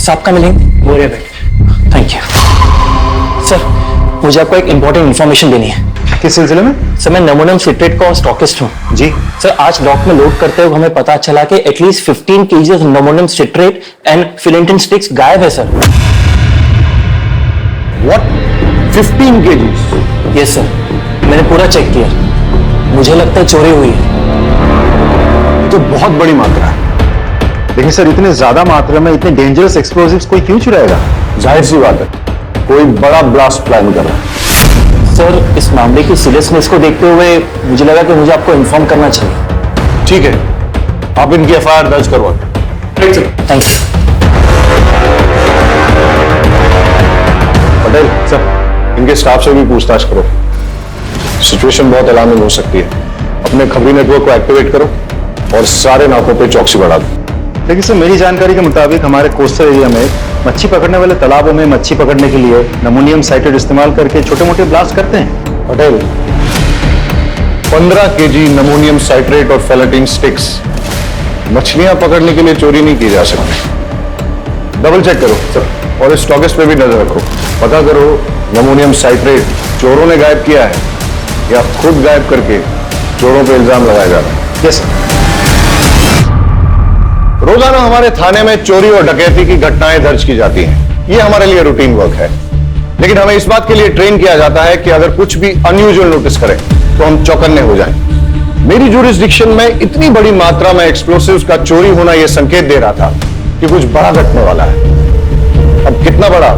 साहब का मिलेंगे? बोरिया भाई, थैंक यू। सर, मुझे आपको एक इंपॉर्टेंट इन्फॉर्मेशन देनी है। किस सिलसिले में? सर, मैं नमोनियम सिट्रेट का स्टॉकिस्ट हूँ। जी सर, आज डॉक में लोड करते हुए हमें पता चला कि at least 15 kg ammonium citrate and फिलेंटिन स्टिक्स गायब है sir. What? 15 kg? Yes sir, मैंने पूरा चेक किया, मुझे लगता है चोरी हुई है। ये तो बहुत बड़ी मात्रा है। देखिए सर, इतने ज्यादा मात्रा में इतने डेंजरस एक्सप्लोजिव्स कोई क्यों चुराएगा? जाहिर सी बात है, कोई बड़ा ब्लास्ट प्लान कर रहा है। सर, इस मामले की सीरियसनेस को देखते हुए मुझे लगा कि मुझे आपको इन्फॉर्म करना चाहिए। ठीक है, आप इनकी एफआईआर दर्ज करवा। Thank you. पटेल सर, इनके स्टाफ से भी पूछताछ करो। सिचुएशन बहुत अलार्मिंग हो सकती है। अपने खबरी नेटवर्क को एक्टिवेट करो और सारे नाकों पे चौकसी बढ़ा दो। देखिए सर, मेरी जानकारी के मुताबिक हमारे कोस्टल एरिया में मच्छी पकड़ने वाले तालाबों में मच्छी पकड़ने के लिए नमोनियम साइट्रेट इस्तेमाल करके छोटे मोटे ब्लास्ट करते हैं। पटेल, 15 kg नमोनियम साइट्रेट और फेलेटिन स्टिक्स मछलियां पकड़ने के लिए चोरी नहीं की जा सकती। डबल चेक करो सर, और इस स्टॉकिस्ट पे भी नजर रखो। पता करो नमोनियम साइट्रेट चोरों ने गायब किया है या खुद गायब करके चोरों पे इल्जाम लगाया जा रहा है। Yes sir. रोजाना हमारे थाने में चोरी और डकैती की घटनाएं दर्ज की जाती हैं। ये हमारे लिए रूटीन वर्क है, लेकिन हमें इस बात के लिए ट्रेन किया जाता है कि अगर कुछ भी अनयूजुअल नोटिस करें तो हम चौकन्ने हो जाएं। मेरी ज्यूरिसडिक्शन में इतनी बड़ी मात्रा में एक्सप्लोसिव्स का चोरी होना यह संकेत दे रहा था कि कुछ बड़ा घटने वाला है। अब कितना बड़ा,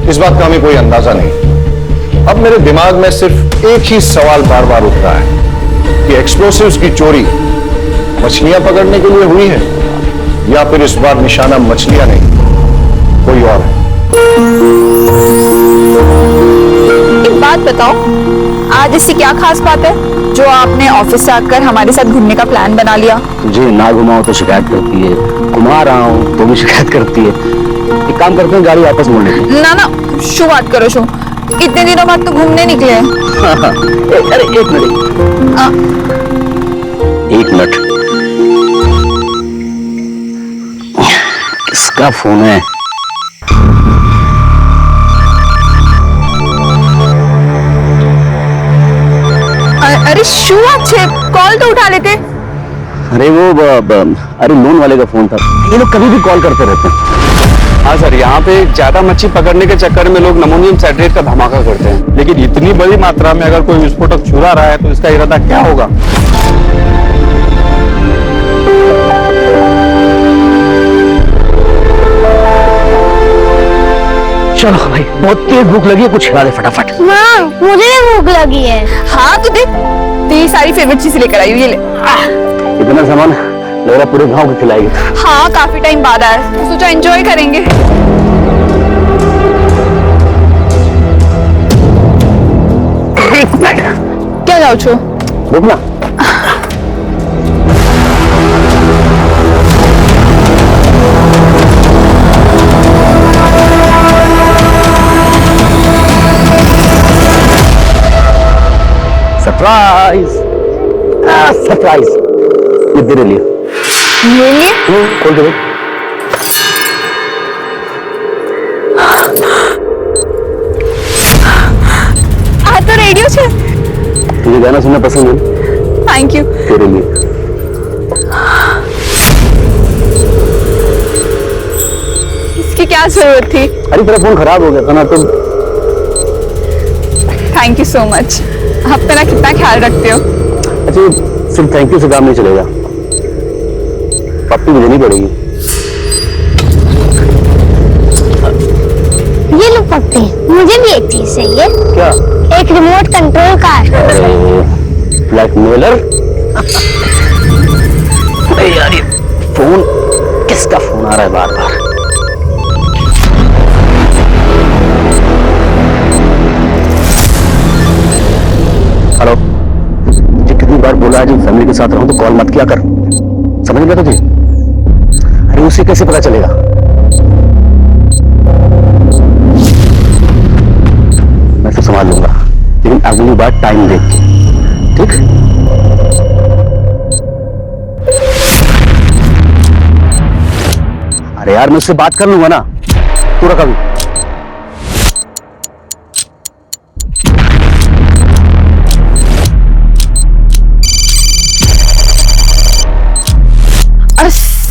इस बात का हमें कोई अंदाजा नहीं। अब मेरे दिमाग में सिर्फ एक ही सवाल बार बार उठता है कि एक्सप्लोसिव्स की चोरी मछलियां पकड़ने के लिए हुई है या फिर इस बार निशाना मछलियां नहीं कोई और है। एक बात बताओ, आज इससे क्या खास बात है जो आपने ऑफिस से आकर हमारे साथ घूमने का प्लान बना लिया? तुझे ना घुमाओ तो शिकायत करती है, घुमा रहा हूँ तो भी शिकायत करती है। एक काम करते हैं, गाड़ी वापस मोड़ लेते हैं। ना ना, शू बात करो शू, इतने दिनों बाद तो घूमने निकले हैं। अरे एक मिनट, किसका फोन है? अरे शू, अच्छे कॉल तो उठा लेते। अरे वो अरे लोन वाले का फोन था। ये लोग कभी भी कॉल करते रहते हैं। हाँ सर, यहाँ पे ज्यादा मच्छी पकड़ने के चक्कर में लोग नमोनियम साइट्रेट का धमाका करते हैं, लेकिन इतनी बड़ी मात्रा में अगर कोई विस्फोटक चुरा रहा है तो इसका इरादा क्या होगा? चलो भाई, बहुत तेज भूख लगी है, कुछ खिला दे फटाफट। माँ, मुझे भी भूख लगी है। हाँ तो देख, तेरी सारी फेवरेट चीज लेकर आई हूँ, ये ले। इतना सामान लग रहा पूरे गांव को खिलाएगी। हाँ, काफी टाइम बाद आया, तो सोचा एंजॉय करेंगे। क्या जाओ छो? रुक ना। सरप्राइज, सरप्राइज, ये तेरे लिए। मेरे लिए? खोल के देख। आ तो रेडियो छे। तुझे गाना सुनना पसंद है? Thank you. तेरे लिए। इसकी क्या जरूरत थी? अरे तेरा फोन खराब हो गया था ना, तो थैंक यू सो मच। आप मेरा कितना ख्याल रखते हो। अच्छा, सिर्फ थैंक यू से काम नहीं चलेगा, पप्पी भी देनी पड़ेगी। ये लो पप्पी, मुझे भी एक चीज चाहिए। क्या? एक रिमोट कंट्रोल कार। ब्लैकमेलर। अरे यार, ये फोन, किसका फोन आ रहा है बार बार? हेलो जी, कितनी बार बोला है जी फैमिली के साथ रहूं तो कॉल मत किया कर, समझ गया तुझे? अरे उसे कैसे पता चलेगा? मैं तो संभाल लूंगा, लेकिन अगली बार टाइम देख के, ठीक? अरे यार, मैं उससे बात कर लूंगा ना, तू रखा भी।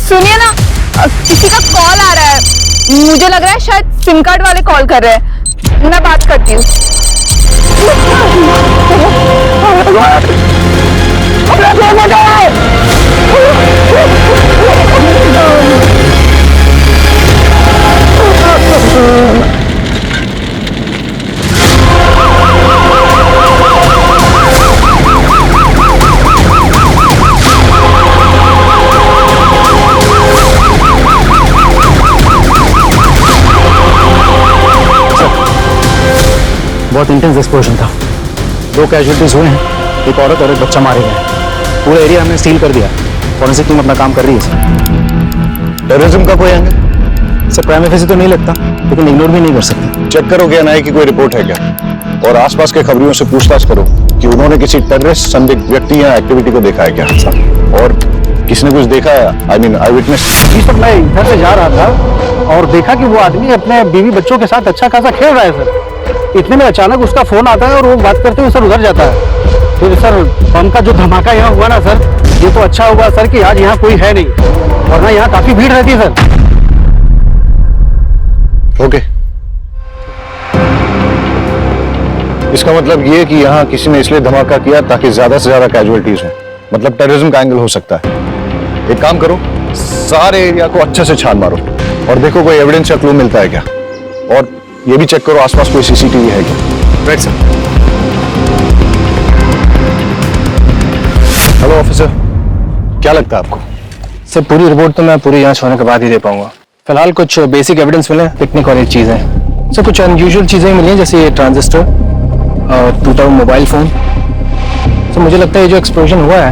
सुनिए ना, किसी का कॉल आ रहा है, मुझे लग रहा है शायद सिम कार्ड वाले कॉल कर रहे हैं, मैं बात करती हूँ। बहुत इंटेंस एक्सप्लोजन था। 2 कैजुअलिटीज हुए हैं, एक औरत और एक बच्चा मारे गए। पूरा एरिया हमने सील कर दिया। फॉरेंसिक टीम अपना काम कर रही है सर। टेररिज्म का कोई एंगल? सर प्राइम फेस तो नहीं लगता, लेकिन इग्नोर भी नहीं कर सकते। चेक करो क्या नहीं कि कोई रिपोर्ट है क्या, और आसपास के खबरियों से पूछताछ करो कि उन्होंने किसी टेररिस्ट संदिग्ध व्यक्ति या एक्टिविटी को देखा है क्या, और किसने कुछ देखा है, आई मीन आई विटनेस। जी सर, मैं इधर से जा रहा था और देखा कि वो आदमी अपने बीवी बच्चों के साथ अच्छा खासा खेल रहा है सर। इतने में अचानक उसका फोन आता है और वो बात करते हुए सर उधर जाता है। फिर सर बम का जो धमाका यहाँ हुआ ना सर, ये तो अच्छा हुआ सर कि आज यहाँ कोई है नहीं, वरना यहाँ काफी भीड़ रहती है सर। ओके, इसका मतलब ये कि यहाँ किसी ने इसलिए धमाका किया ताकि ज्यादा से ज्यादा कैजुअलिटीज हो, मतलब टेररिज्म का एंगल हो सकता है। एक काम करो, सारे एरिया को अच्छे से छान मारो और देखो कोई एविडेंस या क्लू मिलता है क्या, और ये भी चेक करो आसपास कोई सीसीटीवी है क्या। Right sir. हेलो ऑफिसर, क्या लगता है आपको? सर पूरी रिपोर्ट तो मैं पूरी जांच होने के बाद ही दे पाऊंगा। फिलहाल कुछ बेसिक एविडेंस मिले, पिकनिक वाली चीजें। सर कुछ अनयूजुअल चीजें मिली हैं, जैसे ये ट्रांजिस्टर और टूटा हुआ मोबाइल फोन। सर मुझे लगता है ये जो एक्सप्लोजन हुआ है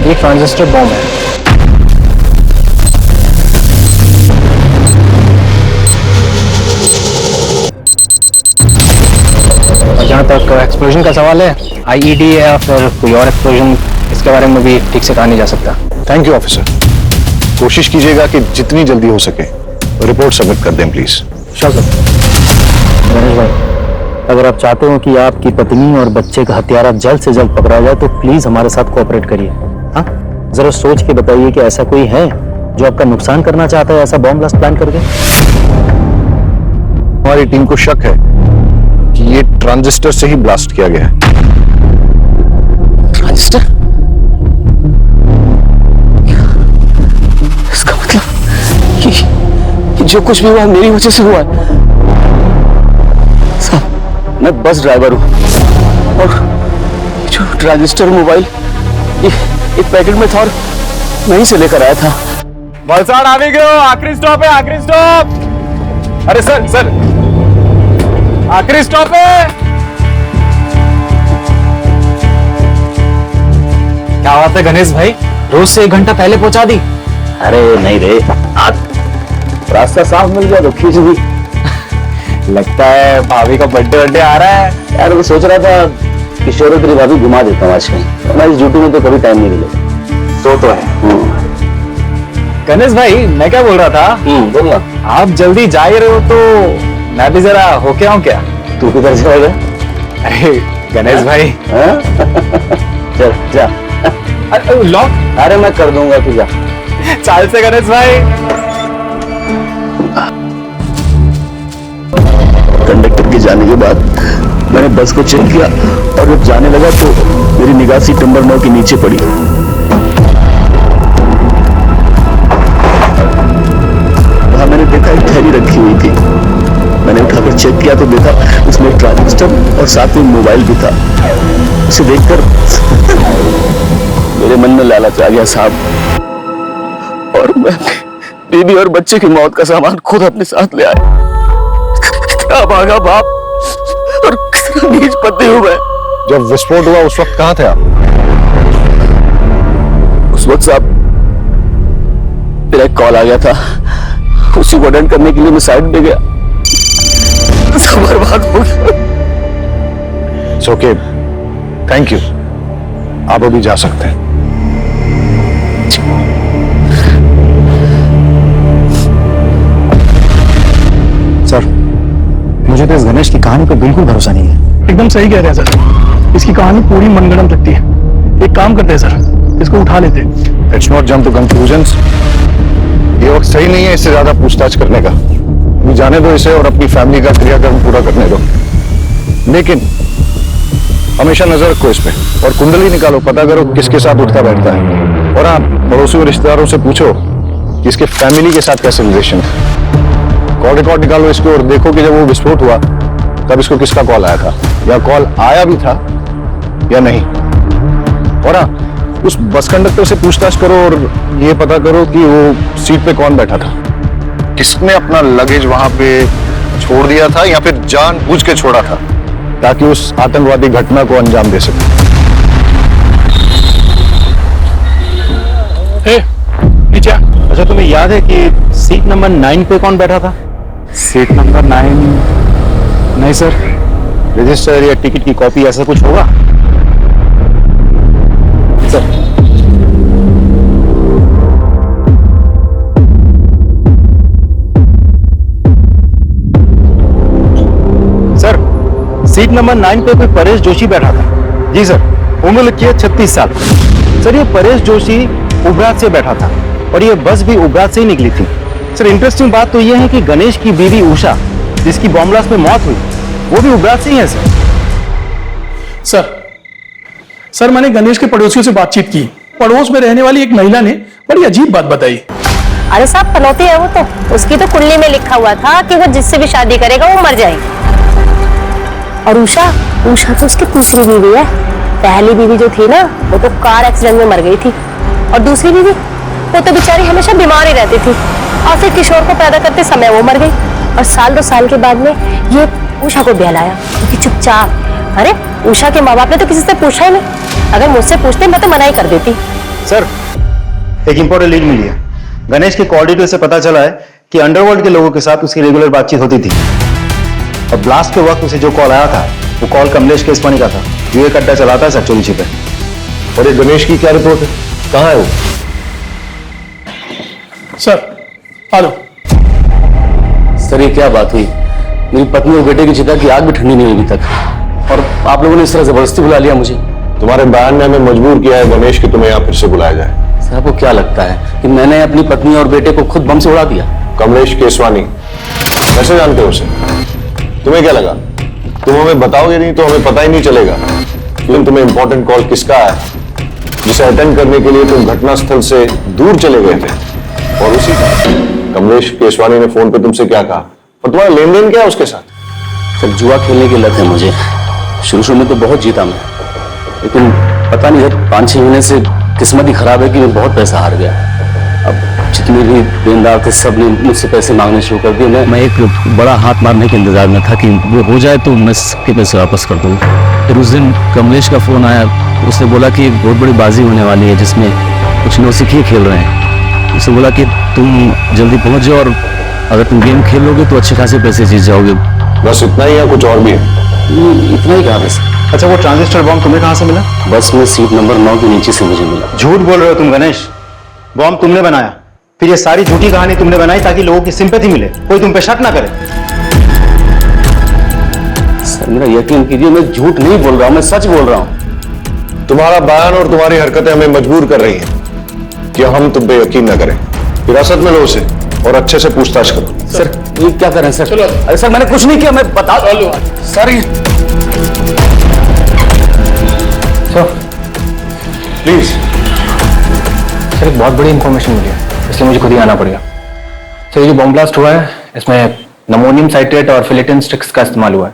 ये ट्रांजिस्टर बॉम्ब है। जहाँ तक एक्सप्लोजन का सवाल है, आईईडी है या फिर कोई और एक्सप्लोजन, इसके बारे में भी ठीक से कहा नहीं जा सकता। Thank you officer. कोशिश कीजिएगा कि जितनी जल्दी हो सके रिपोर्ट सबमिट कर दें प्लीज। Sure sir. गणेश भाई, अगर आप चाहते हो कि आपकी पत्नी और बच्चे का हत्यारा जल्द से जल्द पकड़ा जाए तो प्लीज हमारे साथ कोऑपरेट करिए। हाँ, जरा सोच के बताइए कि ऐसा कोई है जो आपका नुकसान करना चाहता है ऐसा बॉम्ब ब्लास्ट प्लान करके। हमारी टीम को शक है कि ये ट्रांजिस्टर से ही ब्लास्ट किया गया है। ट्रांजिस्टर? इसका मतलब कि जो कुछ भी हुआ मेरी वजह से हुआ है। साहब, मैं बस ड्राइवर हूँ और जो ट्रांजिस्टर मोबाइल एक पैकेट में था और वहीं से लेकर आया था। वलसाड़ आ गए हो, आखिरी स्टॉप है, आखिरी स्टॉप। अरे सर सर, आखिरी स्टॉप है। क्या बात है गणेश भाई, रोज से 1 घंटा पहले पहुंचा दी। अरे नहीं रे, आज रास्ता साफ मिल गया तो खींच दी। लगता है भाभी का बर्थडे आ रहा है। यार मैं सोच रहा था किशोर तेरी भाभी घुमा देता हूँ आज कहीं, वरना इस ड्यूटी में तो कभी टाइम नहीं मिलेगा। सो तो है। गणेश भाई, मैं क्या बोल रहा था, बोल ना। आप जल्दी जा ही रहे हो तो मैं भी जरा होके आऊं क्या? तू किधर जाएगा? अरे गणेश भाई, चल जा। लॉक। अरे मैं कर दूंगा, तू जा। चाल से गणेश भाई। कंडक्टर के जाने के बाद मैंने बस को चेक किया और जब जाने लगा तो मेरी निगाह सीट नंबर 9 के नीचे पड़ी। वहां मैंने देखा एक थैली रखी हुई थी। मैंने उठाकर चेक किया तो देखा उसमें एक ट्रांजिस्टर और साथ में मोबाइल भी था। उसे देखकर मेरे मन में लालच आ गया साहब, और मैं बीबी और बच्चे की मौत का सामान खुद अपने साथ ले आया। कितना भागा बाप और कितना नीच पति हूं मैं। जब विस्फोट हुआ उस वक्त कहाँ थे आप? उस वक्त साहब मेरा एक कॉल आ गया था, उसी को अटेंड करने के लिए मैं साइड पे गया। सब बर्बाद हो गया। It's okay. थैंक यू, आप अभी जा सकते हैं। मुझे तो इस गणेश की कहानी पे बिल्कुल भरोसा नहीं है। एकदम सही कह रहे हैं सर, इसकी कहानी पूरी मनगढ़ंत लगती है। एक काम करते हैं सर, इसको उठा लेते हैं। Let's not jump to conclusions. ये वक्त सही नहीं है इससे ज्यादा पूछताछ करने का। अभी जाने दो इसे और अपनी फैमिली का क्रियाक्रम पूरा करने दो। लेकिन हमेशा नजर रखो इस पे और कुंडली निकालो, पता करो किसके साथ उठता बैठता है। और हाँ, पड़ोसी और रिश्तेदारों से पूछो कि इसके फैमिली के साथ कैसे रिलेशन है। कॉल रिकॉर्ड निकालो इसको और देखो कि जब वो विस्फोट हुआ तब इसको किसका कॉल आया था, या कॉल आया भी था या नहीं। और हाँ, उस बस कंडक्टर से पूछताछ करो और ये पता करो कि वो सीट पे कौन बैठा था, किसने अपना लगेज वहां पे छोड़ दिया था या फिर जानबूझ के छोड़ा था ताकि उस आतंकवादी घटना को अंजाम दे सके। नीचे आ। अच्छा, तुम्हें याद है कि सीट नंबर 9 पे कौन बैठा था? Seat number 9? नहीं सर। रजिस्टर या टिकट की कॉपी ऐसा कुछ होगा सर? सर, सीट नंबर 9 पे कोई परेश जोशी बैठा था। जी सर। उम्र लिखी है 36 साल। सर, ये परेश जोशी उबरात से बैठा था और ये बस भी उबरात से ही निकली थी। सर, इंटरेस्टिंग बात तो ये है कि गणेश की बीवी उषा, जिसकी बॉम्ब ब्लास्ट में मौत हुई, वो भी उबरात से ही है सर। सर, मैंने गणेश के पड़ोसियों से बातचीत की। पड़ोस में रहने वाली एक महिला ने बड़ी अजीब बात बताई। अरे साहब, पनौती है वो तो। उसकी तो कुंडली में लिखा हुआ था कि वो जिससे भी शादी करेगा वो मर जाएगी। और उषा तो उसकी दूसरी बीवी है। पहली बीवी जो थी ना, वो तो कार एक्सीडेंट में मर गई थी। और दूसरी बीवी, वो तो बेचारी हमेशा बीमार ही रहती थी और फिर किशोर को पैदा करते समय वो मर गई। और साल 2 साल के बाद में ये उषा को बहलाया, क्योंकि चुपचाप। अरे उषा के माँ बाप ने तो किसी से पूछा ही नहीं। अगर मुझसे पूछते मैं तो मना ही कर देती। सर, एक इंपॉर्टेंट लीड मिली है। गणेश के कॉल डिटेल से पता चला है कि अंडरवर्ल्ड के लोगों के साथ उसकी रेगुलर बातचीत होती थी और ब्लास्ट के वक्त उसे जो कॉल आया था वो कॉल कमलेश केसवानी का था, जो एक अड्डा चलाता है सर चोरी छिपे। और ये गणेश की क्या रिपोर्ट है, कहाँ है वो? सर, आ लो। सर, ये क्या बात हुई? मेरी पत्नी और बेटे की चिता की आग भी ठंडी नहीं हुई अभी तक और आप लोगों ने इस तरह जबरदस्ती बुला लिया मुझे। तुम्हारे बयान ने हमें मजबूर किया है गणेश कि तुम्हें यहाँ फिर से बुलाया जाए। सर, आपको क्या लगता है कि मैंने अपनी पत्नी और बेटे को खुद बम से उड़ा दिया? कमलेश केसवानी, कैसे जानते हो उसे? तुम्हें क्या लगा तुम हमें बताओगे नहीं तो हमें पता ही नहीं चलेगा? लेकिन तुम्हें इंपॉर्टेंट कॉल किसका है जिसे अटेंड करने के लिए तुम घटनास्थल से दूर चले गए थे? और उसी का कमलेश केसवानी ने फोन पे तुमसे क्या कहा और तुम्हारा लेन देन क्या है उसके साथ? सर, जुआ खेलने की लत है मुझे। शुरू में तो बहुत जीता मैं, लेकिन पता नहीं है 5-6 महीने से किस्मत ही खराब है कि मैं बहुत पैसा हार गया। अब जितने भी देनदार थे सब ने मुझसे पैसे मांगने शुरू कर दिए। मैं एक बड़ा हाथ मारने के इंतजार में था कि वो हो जाए तो मैं सबके पैसे वापस कर दूँ। फिर उस दिन कमलेश का फोन आया, उसने बोला कि एक बहुत बड़ी बाजी होने वाली है जिसमें कुछ नौसिखिए खेल रहे हैं। उसने बोला कि तुम जल्दी पहुंच जाओ और अगर तुम गेम खेल लोगे तो अच्छे खासे पैसे जीत जाओगे। बस इतना ही या कुछ और भी है? इतना ही कहा बस। अच्छा, वो ट्रांजिस्टर बॉम्ब तुम्हें कहां से मिला? बस में सीट नंबर 9 के नीचे से मुझे मिला। झूठ बोल रहे हो तुम गणेश। बॉम्ब तुमने बनाया, फिर ये सारी झूठी कहानी तुमने बनाई ताकि लोगों की सिंपैथी मिले, कोई तुम पे शक ना करे। सर, मेरा यकीन कीजिए, मैं झूठ नहीं बोल रहा हूँ, मैं सच बोल रहा हूँ। तुम्हारा बयान और तुम्हारी हरकतें हमें मजबूर कर रही हैं कि हम तुम पे यकीन न करें। हिरासत में लो उसे और अच्छे से पूछताछ करो। सर, ये क्या करें सर? चलो। अरे सर, मैंने कुछ नहीं किया, मैं बता दो। Sir, please. सर, एक बहुत बड़ी इंफॉर्मेशन मिली है, इसलिए मुझे खुद ही आना पड़ेगा। सर, ये जो बॉम्ब ब्लास्ट हुआ है इसमें नमोनियम साइट्रेट और फिलेटिन स्टिक्स का इस्तेमाल हुआ है।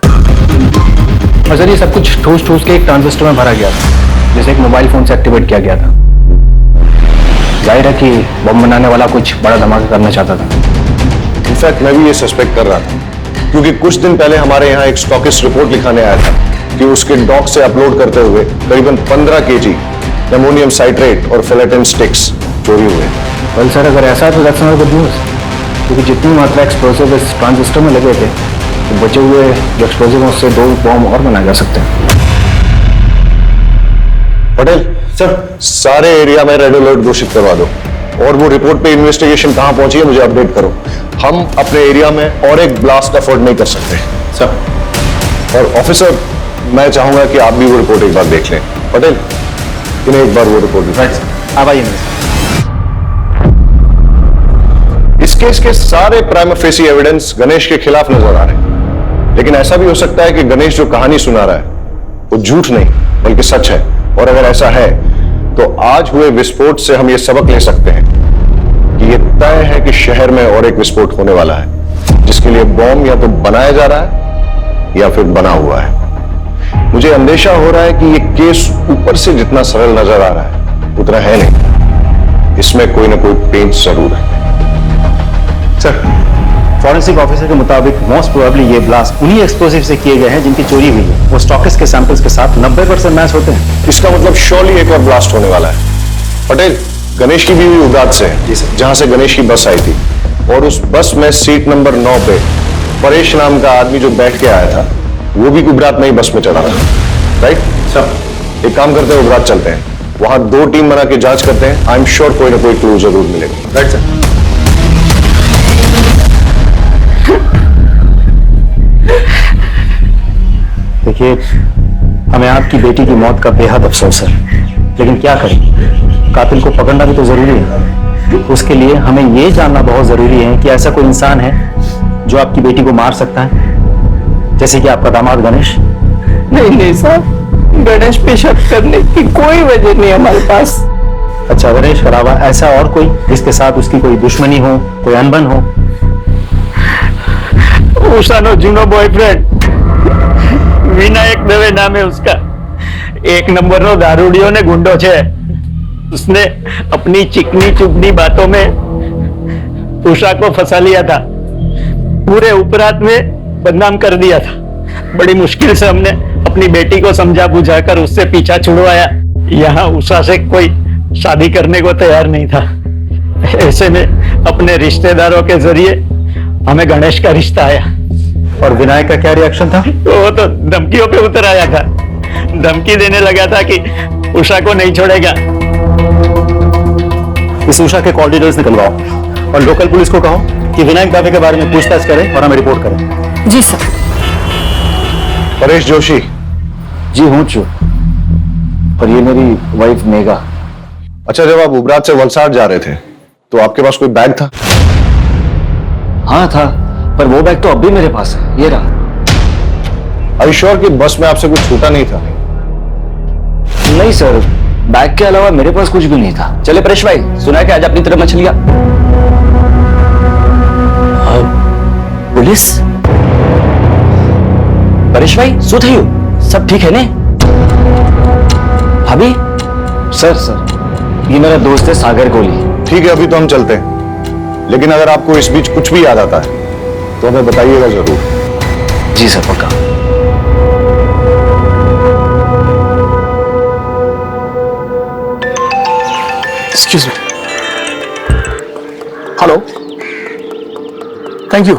और सर, ये सब कुछ ठूस के एक ट्रांजिस्टर में भरा गया था, जिसे एक मोबाइल फोन से एक्टिवेट किया गया था। जाहिर है कि बम बनाने वाला कुछ बड़ा धमाका करना चाहता था। इनफैक्ट मैं भी ये सस्पेक्ट कर रहा था, क्योंकि कुछ दिन पहले हमारे यहाँ एक स्टॉकिस्ट रिपोर्ट लिखाने आया था कि उसके डॉक से अपलोड करते हुए करीबन 15 kg एमोनियम साइट्रेट और फिलेटिन स्टिक्स चोरी हुए। वेल सर, अगर ऐसा है तो दैट्स नॉट गुड न्यूज़, क्योंकि जितनी मात्रा एक्सप्लोसिव इस ट्रांजिस्टर में लगे थे तो बचे हुए जो एक्सप्लोसिव उससे 2 बॉम्ब और बनाए जा सकते हैं। पटेल सर, सारे एरिया में रेड अलर्ट घोषित करवा दो और वो रिपोर्ट पे इन्वेस्टिगेशन कहां पहुंची है मुझे अपडेट करो। हम अपने एरिया में और एक ब्लास्ट अफोर्ड नहीं कर सकते। सर। और ऑफिसर, मैं चाहूंगा कि आप भी वो रिपोर्ट एक बार देख लें। पटेल, इन्हें एक बार वो रिपोर्ट दिखाएं। अब आइए मेरे साथ। इस केस के सारे प्राइमा फेसी एविडेंस गणेश के खिलाफ नजर आ रहे हैं, लेकिन ऐसा भी हो सकता है कि गणेश जो कहानी सुना रहा है वो झूठ नहीं बल्कि सच है। और अगर ऐसा है तो आज हुए विस्फोट से हम ये सबक ले सकते हैं कि ये तय है कि शहर में और एक विस्फोट होने वाला है, जिसके लिए बॉम्ब या तो बनाया जा रहा है या फिर बना हुआ है। मुझे अंदेशा हो रहा है कि ये केस ऊपर से जितना सरल नजर आ रहा है उतना है नहीं, इसमें कोई ना कोई पेंच जरूर है। सर, फॉरेंसिक ऑफिसर के मुताबिक मोस्ट प्रोबेबली ये ब्लास्ट उन्हीं एक्सप्लोसिव से किए गए हैं जिनकी चोरी हुई है। वो स्टॉकिस्ट के सैंपल्स के साथ 90% मैच होते हैं। इसका मतलब श्योरली एक और ब्लास्ट होने वाला है। पटेल, गणेश की बीवी उदात से है, जहां से गणेश की बस आई थी, और उस बस में सीट नंबर 9 पे परेश नाम का आदमी जो बैठ के आया था वो भी गुजरात में ही बस में चढ़ा था, राइट? सर, एक काम करते हैं, गुजरात चलते हैं, वहां 2 टीम बना के जांच करते हैं। आई एम श्योर कोई ना कोई क्लू जरूर मिलेगा। Right sir. देखिए, हमें आपकी बेटी की मौत का बेहद अफसोस है, लेकिन क्या करें, कातिल को पकड़ना भी तो जरूरी है। उसके लिए हमें यह जानना बहुत जरूरी है कि ऐसा कोई इंसान है जो आपकी बेटी को मार सकता है, जैसे कि आपका दामाद गणेश। नहीं साहब, गणेश पे शक करने की कोई वजह नहीं हमारे पास। अच्छा, गणेश के अलावा ऐसा और कोई जिसके साथ उसकी कोई दुश्मनी हो, कोई अनबन हो? उषानो जूनो बॉयफ्रेंड विनायक दवे नाम है उसका। 1 नंबर नो दारूडियो ने गुंडो छे। उसने अपनी चिकनी चुपनी बातों में उषा को फंसा लिया था, पूरे उपरात में बदनाम कर दिया था। बड़ी मुश्किल से हमने अपनी बेटी को समझा बुझाकर उससे पीछा छुड़वाया। यहाँ उषा से कोई शादी करने को तैयार नहीं था। ऐसे में अपने रिश्तेदारों के जरिए हमें गणेश का रिश्ता आया। और विनायक का क्या रिएक्शन था? वो तो धमकियों पे उतर आया था, धमकी देने लगा था कि उषा को नहीं छोड़ेगा। इस उषा के कॉल डिटेल्स निकलवाओ और लोकल पुलिस को कहो कि विनायक दावे के बारे में पूछताछ करें और हमें रिपोर्ट करें। जी सर। परेश जोशी। जी हूँ चुप, पर ये मेरी वाइफ मेघा। अच्छा, जब आप उबरात से वलसाड जा रहे थे तो आपके पास कोई बैग था? हाँ था, पर वो बैग तो अब भी मेरे पास है, ये रहा। Are you sure कि बस में आपसे कुछ छूटा नहीं था? नहीं सर, बैग के अलावा मेरे पास कुछ भी नहीं था। चले परेश भाई, सुना है कि आज अपनी तरफ मछलियां। पुलिस? परेश भाई, सो थे यू? सब ठीक है ने? भाभी? सर, ये मेरा दोस्त है सागर कोहली। ठीक है, अभी तो हम चलते हैं, लेकिन अगर आपको इस बीच कुछ भी याद आता है तो हमें बताइएगा जरूर। जी सर, पक्का। Excuse me. Hello, thank you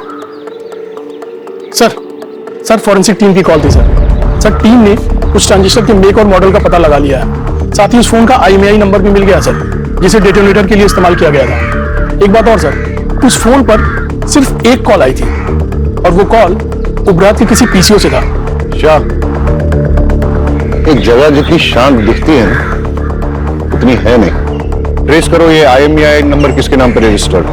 sir. Forensic team की कॉल थी सर। टीम ने उस ट्रांजिस्टर के मेक और मॉडल का पता लगा लिया है। साथ ही उस फोन का IMEI नंबर भी मिल गया सर, जिसे डेटोनेटर के लिए इस्तेमाल किया गया था। एक बात और सर, उस फोन पर सिर्फ एक कॉल आई थी और वो कॉल उबरात के किसी PCO से था। अच्छा, एक जगह जितनी शांत दिखती है ना, उतनी है नहीं। ट्रेस करो ये IMEI नंबर किसके नाम पर रजिस्टर्ड,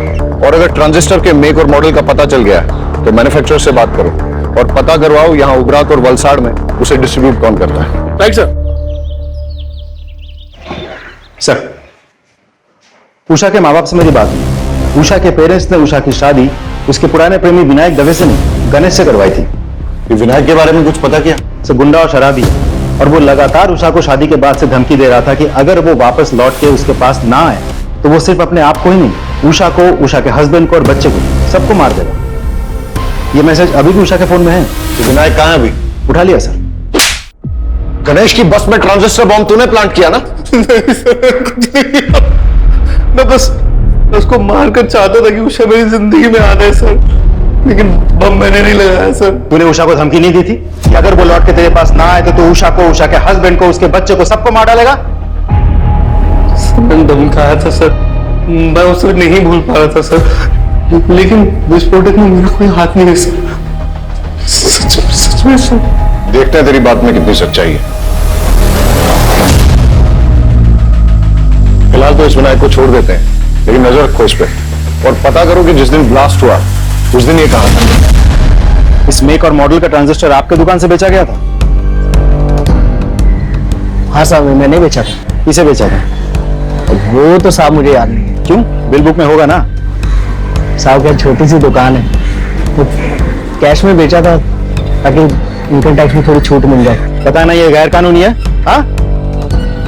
और अगर ट्रांजिस्टर के मेक और मॉडल का पता चल गया तो मैन्युफैक्चरर से बात करो और पता करवाओ यहाँ उबरात और वलसाड़ में उसे डिस्ट्रीब्यूट कौन करता है। Right sir. सर, उषा के माँ बाप से मेरी बात हुई। उषा के पेरेंट्स ने उषा की शादी उसके पुराने प्रेमी विनायक दवे से नहीं, गणेश से करवाई थी। ये विनायक के बारे में कुछ पता किया? सर, गुंडा और शराबी है, और वो लगातार उषा को शादी के बाद से धमकी दे रहा था कि अगर वो वापस लौट के उसके पास ना आए तो वो सिर्फ अपने आप को ही नहीं, उषा को, उषा के हस्बैंड को और बच्चे को, सबको मार देगा। ये मैसेज अभी भी उषा के फोन में है। तो विनायक कहाँ है अभी? उठा लिया सर। गणेश की बस में ट्रांजिस्टर बॉम्ब तूने प्लांट किया ना? मैं बस उसको मारकर चाहता था कि उषा मेरी जिंदगी में आ जाए सर, लेकिन बम मैंने नहीं लगाया सर। तूने उषा को धमकी नहीं दी थी कि अगर वो लौट के तेरे पास ना आए तो तू उषा को, उषा के हस्बैंड को, उसके बच्चे को, सबको मार डालेगा? मैंने धमकाया था सर, मैं उसे नहीं भूल पा रहा था सर, लेकिन विस्फोटक में मेरा कोई हाथ नहीं है सर। सच में सर? देखते हैं तेरी बात में कितनी सच्चाई है। फिलहाल तो इस विनायक को छोड़ देते हैं, लेकिन नजर रखो इस पे और पता करो कि जिस दिन ब्लास्ट हुआ उस दिन ये कहां था। इस मेक और मॉडल का ट्रांजिस्टर आपके दुकान से बेचा गया था? हाँ साहब, मैंने बेचा था। किसे बेचा था? वो तो साहब मुझे याद नहीं है। क्यों? बिल बुक में होगा ना। साहब क्या छोटी सी दुकान है, वो कैश में बेचा था ताकि इनकम टैक्स में थोड़ी छूट मिल जाए। पता है ना ये गैर कानूनी है। हाँ,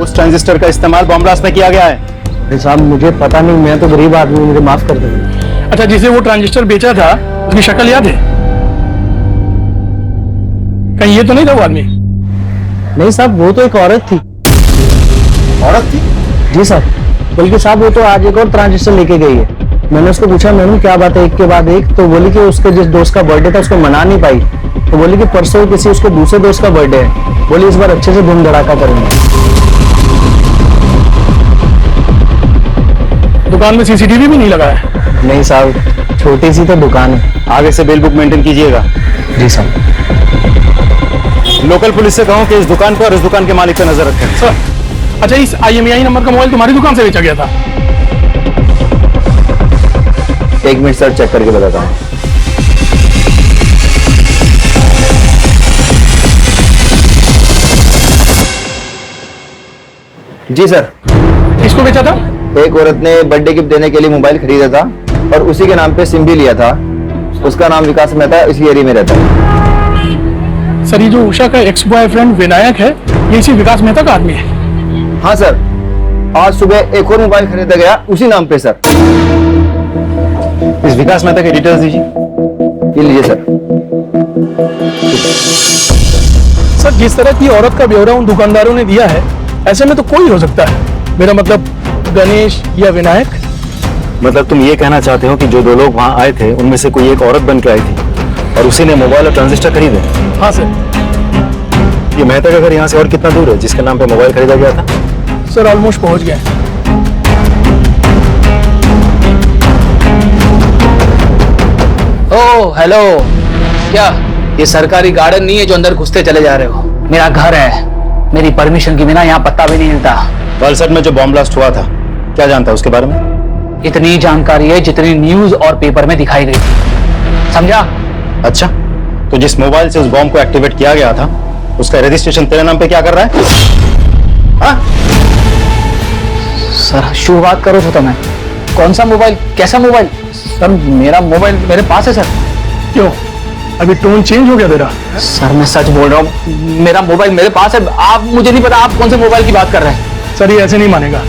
उस ट्रांजिस्टर का इस्तेमाल बॉम्ब ब्लास्ट में किया गया है। अरे साहब मुझे पता नहीं, मैं तो गरीब आदमी हूं, मुझे माफ कर दो। अच्छा, जिसे वो ट्रांजिस्टर बेचा था उसकी शक्ल याद है? कहीं ये तो नहीं था वो आदमी? नहीं साहब, वो तो एक औरत थी। औरत थी? जी साहब, बल्कि साहब वो तो आज एक और ट्रांजिस्टर लेके गई है। मैंने उसको पूछा मैडम क्या बात है एक के बाद एक, तो बोली कि उसके जिस दोस्त का बर्थडे था उसको मना नहीं पाई, तो बोली कि परसों किसी उसके दूसरे दोस्त का बर्थडे है, बोली इस बार अच्छे से धूम धड़ाका करेंगे। दुकान में सीसीटीवी भी नहीं लगा है? नहीं साहब, छोटी सी तो दुकान है। आगे से बिल बुक मेंटेन कीजिएगा। जी साहब। लोकल पुलिस से कहो कि इस दुकान पर और इस दुकान के मालिक पर नजर रखें। सर, अच्छा इस IMEI नंबर का मोबाइल तुम्हारी दुकान से बेचा गया था? एक मिनट सर, चेक करके बताता हूँ। जी सर। किसको बेचा था? एक औरत ने बर्थडे गिफ्ट देने के लिए मोबाइल खरीदा था और उसी के नाम पे सिम भी लिया था। उसका नाम विकास मेहता, इसी एरिया में रहता है। सर, ये जो उषा का एक्स बॉयफ्रेंड विनायक है, ये इसी विकास मेहता का आदमी है? हाँ सर, आज सुबह एक और मोबाइल खरीदा गया उसी नाम पे सर। इस विकास मेहता के डिटेल्स दीजिए। ये लीजिए सर। सर, जिस तरह की औरत का ब्यौरा उन दुकानदारों ने दिया है, ऐसे में तो कोई हो सकता है। मेरा मतलब गणेश या विनायक। मतलब तुम ये कहना चाहते हो कि जो दो लोग वहां आए थे उनमें से कोई एक औरत बन के आई थी और उसी ने मोबाइल और ट्रांजिस्टर खरीदे? हाँ सर। ये मेहता का घर यहाँ से और कितना दूर है जिसके नाम पे मोबाइल खरीदा गया था? सर, ऑलमोस्ट पहुंच गए। ओह हेलो, क्या ये सरकारी गार्डन नहीं है जो अंदर घुसते चले जा रहे हो? मेरा घर है, मेरी परमिशन के बिना यहाँ पत्ता भी नहीं हिलता। वलसड में जो बॉम्ब ब्लास्ट हुआ था, क्या जानता है उसके बारे में? इतनी जानकारी है जितनी न्यूज और पेपर में दिखाई गई थी, समझा? अच्छा, तो जिस मोबाइल से उस बॉम्ब को एक्टिवेट किया गया था उसका रजिस्ट्रेशन तेरे नाम पे क्या कर रहा है? हाँ? सर शुभ बात करो तो मैं, कौन सा मोबाइल, कैसा मोबाइल? सर मेरा मोबाइल मेरे पास है सर। क्यों, अभी टोन चेंज हो गया तेरा? सर मैं सच बोल रहा हूँ, मेरा मोबाइल मेरे पास है। आप, मुझे नहीं पता आप कौन से मोबाइल की बात कर रहे हैं। सर, ये ऐसे नहीं मानेगा,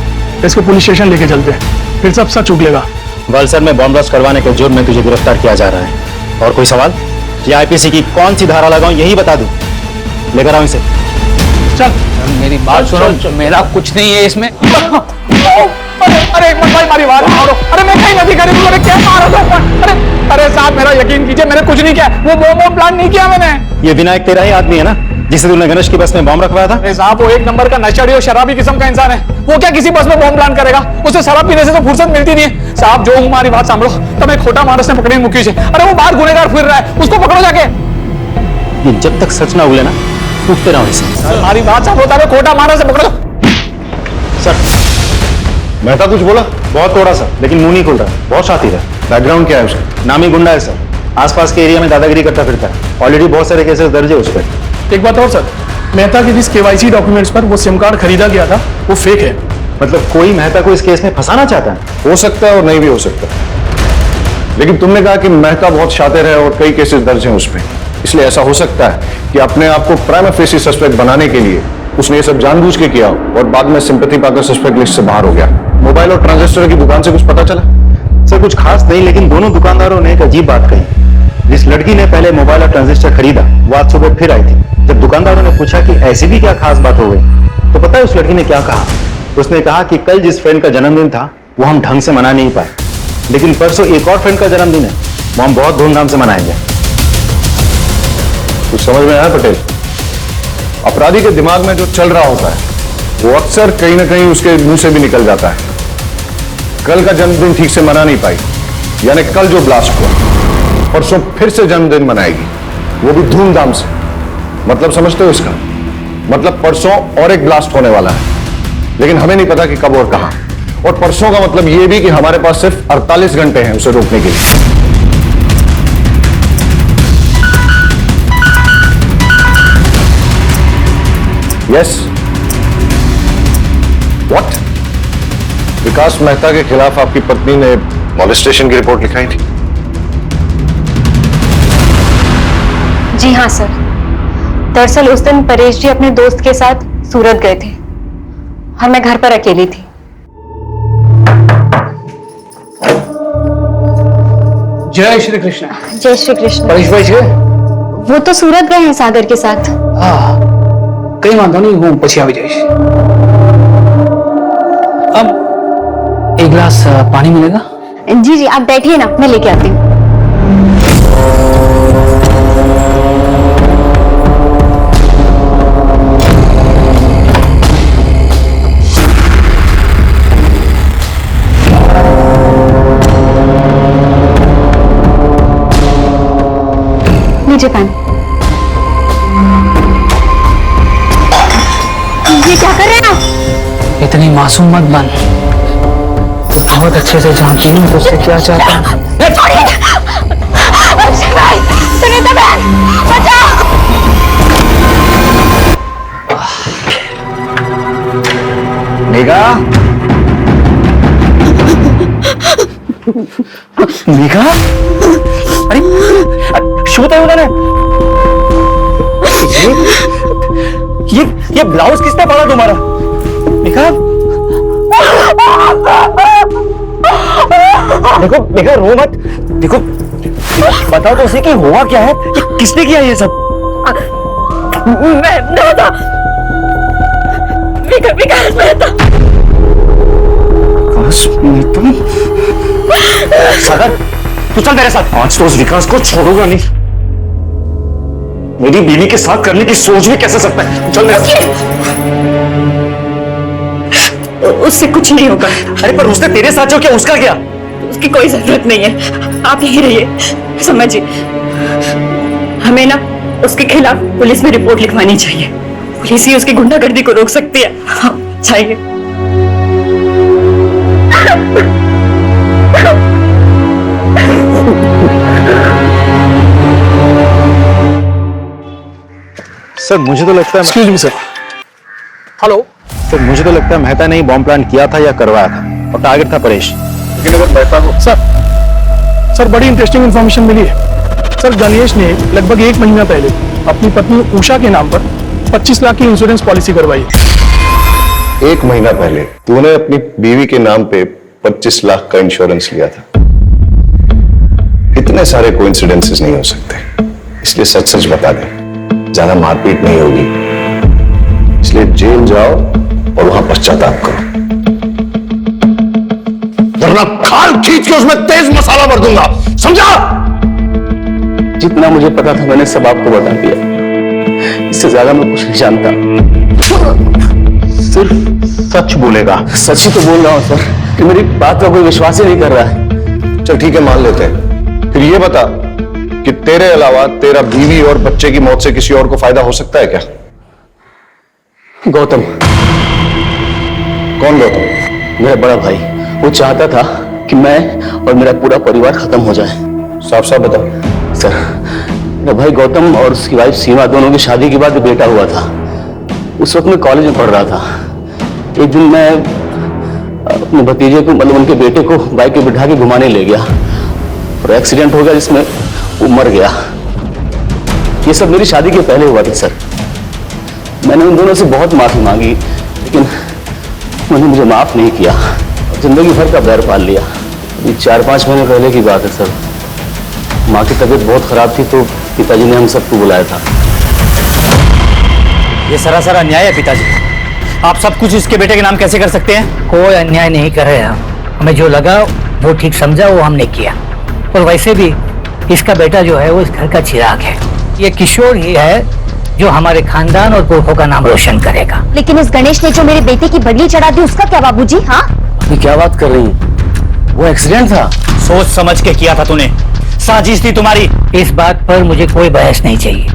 इसको पुलिस स्टेशन लेके चलते हैं, फिर सब सच उगलेगा। वलसड में बॉम्ब ब्लास्ट करवाने के जुर्म में तुझे गिरफ्तार किया जा रहा है। और कोई सवाल? ये IPC की कौन सी धारा लगाऊं यही बता दूं। लेकर आओ इसे। चल, मेरी बात सुनो, मेरा कुछ नहीं है इसमें। अरे एक मिनट भाई, हमारी बात मारो। अरे मैं कहीं नहीं करी, तुमने क्या मारा था? अरे साहब, मेरा यकीन कीजिए, मैंने कुछ नहीं किया, वो बॉम्ब प्लान नहीं किया मैंने। ये विनायक तेरा ही आदमी है ना जिसे तूने गणेश की बस में बॉम्ब रखवाया था? अरे साहब, वो एक नंबर का नशेड़ी और शराबी किस्म का इंसान है। वो क्या किसी बस में बॉम्ब प्लान करेगा? उसे शराब पीने से तो फुर्सत मिलती नहीं है। साहब, जो हमारी बात सांभो, तब एक खोटा मानस ने पकड़ी मुकेश है। अरे वो बाहर गुनेगार फिर रहा है, उसको पकड़ो जाके। ये जब तक सच ना उगले ना, पूछते रहो इसे। हमारी बात सांभो, तब खोटा मानस से पकड़ो। सर, मेहता कुछ बोला? बहुत थोड़ा सा, लेकिन मुंह नहीं खुल रहा, बहुत शातिर है। बैकग्राउंड क्या है उसका? नामी गुंडा है सर, आसपास के एरिया में दादागिरी करता फिरता है। ऑलरेडी बहुत सारे केसेस दर्ज है उस पर। एक बात और सर, मेहता के जिस KYC डॉक्यूमेंट्स पर वो सिम कार्ड खरीदा गया था, वो फेक है। मतलब कोई मेहता को इस केस में फंसाना चाहता है? हो सकता है और नहीं भी हो सकता, लेकिन तुमने कहा कि मेहता बहुत शातिर है और कई केसेस दर्ज हैं उसमें, इसलिए ऐसा हो सकता है कि अपने आप को प्राइमा फेसी सस्पेक्ट बनाने के लिए उसने ये सब जानबूझ के किया और बाद में सिंपैथी पाकर सस्पेक्ट लिस्ट से बाहर हो गया। मोबाइल और ट्रांजिस्टर की दुकान से कुछ पता चला? सर कुछ खास नहीं, लेकिन दोनों दुकानदारों ने एक अजीब बात कही। जिस लड़की ने पहले मोबाइल और ट्रांजिस्टर खरीदा वो आज सुबह फिर आई थी। जब दुकानदारों ने पूछा कि ऐसी भी क्या खास बात हो गई, तो पता है उस लड़की ने क्या कहा? उसने कहा कि कल जिस फ्रेंड का जन्मदिन था वो हम ढंग से मना नहीं पाए, लेकिन परसों एक और फ्रेंड का जन्मदिन है, वो हम बहुत धूमधाम से मनाएंगे। कुछ समझ में आया पटेल? अपराधी के दिमाग में जो चल रहा होता है वो अक्सर कहीं ना कहीं उसके मुंह से भी निकल जाता है। कल का जन्मदिन ठीक से मना नहीं पाई, यानी कल जो ब्लास्ट हुआ परसों फिर से जन्मदिन मनाएगी। वो भी धूमधाम से। मतलब समझते हो इसका? मतलब परसों और एक ब्लास्ट होने वाला है, लेकिन हमें नहीं पता कि कब और कहां। और परसों का मतलब यह भी कि हमारे पास सिर्फ 48 घंटे हैं उसे रोकने के लिए। Yes, what? विकास मेहता के खिलाफ आपकी पत्नी ने मॉलेस्टेशन की रिपोर्ट लिखाई थी? जी हाँ सर। दरअसल उस दिन परेश जी अपने दोस्त के साथ सूरत गए थे और मैं घर पर अकेली थी। जय श्री कृष्ण। जय श्री कृष्ण। परेश भाई છે? वो तो सूरत गए हैं सागर के साथ। हाँ, कई वांधो नहीं, હું પછી આવી જઈશ। अब एक गिलास पानी मिलेगा? जी जी, आप बैठिए ना, मैं लेके आती हूँ। लीजिए पानी। ये क्या कर रहे हैं आप? इतनी मासूम मत बन, बहुत अच्छे से जानती हूँ उससे क्या चाहता है। सुनीता बहन, बचाओ! मेघा, मेघा, अरे શું થયું તને? ये ब्लाउज किसने पड़ा तुम्हारा? मेघा, देखो मेघा रो मत। देखो बताओ तो उसे कि हुआ क्या है, कि किसने किया ये सब? मैं बता। विकास मेहता। सागर, तू चल मेरे साथ। आज तो उस विकास को छोड़ूंगा नहीं। मेरी बीवी के साथ करने की सोच भी कैसे सकता है? चल मेरे साथ। उससे कुछ नहीं होगा। अरे पर उसने तेरे साथ जो किया उसका क्या? उसकी कोई जरूरत नहीं है, आप यहीं रहिए। समझिए, हमें ना उसके खिलाफ पुलिस में रिपोर्ट लिखवानी चाहिए। पुलिस ही उसकी गुंडागर्दी को रोक सकती है। हाँ, चाहिए। सर मुझे तो लगता है excuse me sir. Hello sir, मुझे तो लगता है मेहता ने ही बॉम्ब प्लान किया था या करवाया था, और टारगेट था परेश। लेकिन अगर मेहता को सर बड़ी इंटरेस्टिंग इंफॉर्मेशन मिली है सर। गणेश ने लगभग 1 महीना पहले अपनी पत्नी उषा के नाम पर 25 लाख की इंश्योरेंस पॉलिसी करवाई। 1 महीना पहले तूने अपनी बीवी के नाम पे 25 लाख का इंश्योरेंस लिया था। इतने सारे कोइंसिडेंसेस नहीं हो सकते, इसलिए सच सच बता दे। ज्यादा मारपीट नहीं होगी, इसलिए जेल जाओ और वहां पश्चाताप करो, वरना खाल खींच के उसमें तेज मसाला भर दूंगा, समझा? जितना मुझे पता था मैंने सब आपको बता दिया, इससे ज्यादा मैं कुछ नहीं जानता। सिर्फ सच बोलेगा। सच ही तो बोल रहा हूं सर, कि मेरी बात का कोई विश्वास ही नहीं कर रहा है। चल ठीक है, मान लेते हैं। फिर ये बता कि तेरे अलावा तेरा बीवी और बच्चे की मौत से किसी और को फायदा हो सकता है क्या? गौतम। कौन गौतम? मेरा बड़ा भाई। वो चाहता था कि मैं और मेरा पूरा परिवार खत्म हो जाए। साफ साफ बता। सर, मेरा भाई गौतम और उसकी वाइफ सीमा दोनों की शादी के बाद बेटा हुआ था। उस वक्त मैं कॉलेज में पढ़ रहा था। एक दिन मैं अपने भतीजे को, मतलब उनके बेटे को बाइक पे बिठा के घुमाने ले गया और एक्सीडेंट हो गया जिसमें वो मर गया। ये सब मेरी शादी के पहले हुआ था सर। मैंने उन दोनों से बहुत माफी मांगी, लेकिन उन्होंने मुझे माफ नहीं किया। जिंदगी भर का बैर पाल लिया। अभी 4-5 महीने पहले की बात है सर। माँ की तबीयत बहुत खराब थी तो पिताजी ने हम सबको बुलाया था। ये सरासर अन्याय है पिताजी। आप सब कुछ इसके बेटे के नाम कैसे कर सकते हैं? कोई अन्याय नहीं कर रहे हम। हमें जो लगा वो ठीक समझा, वो हमने किया। और वैसे भी इसका बेटा जो है वो इस घर का चिराग है। ये किशोर ही है जो हमारे खानदान और पुरखों का नाम रोशन करेगा। लेकिन इस गणेश ने जो मेरे बेटे की बदली चढ़ा दी, उसका क्या बाबूजी? हाँ, ये क्या बात कर रही हैं? वो एक्सीडेंट था। सोच समझ के किया था तूने। साजिश थी तुम्हारी। इस बात पर मुझे कोई बहस नहीं चाहिए।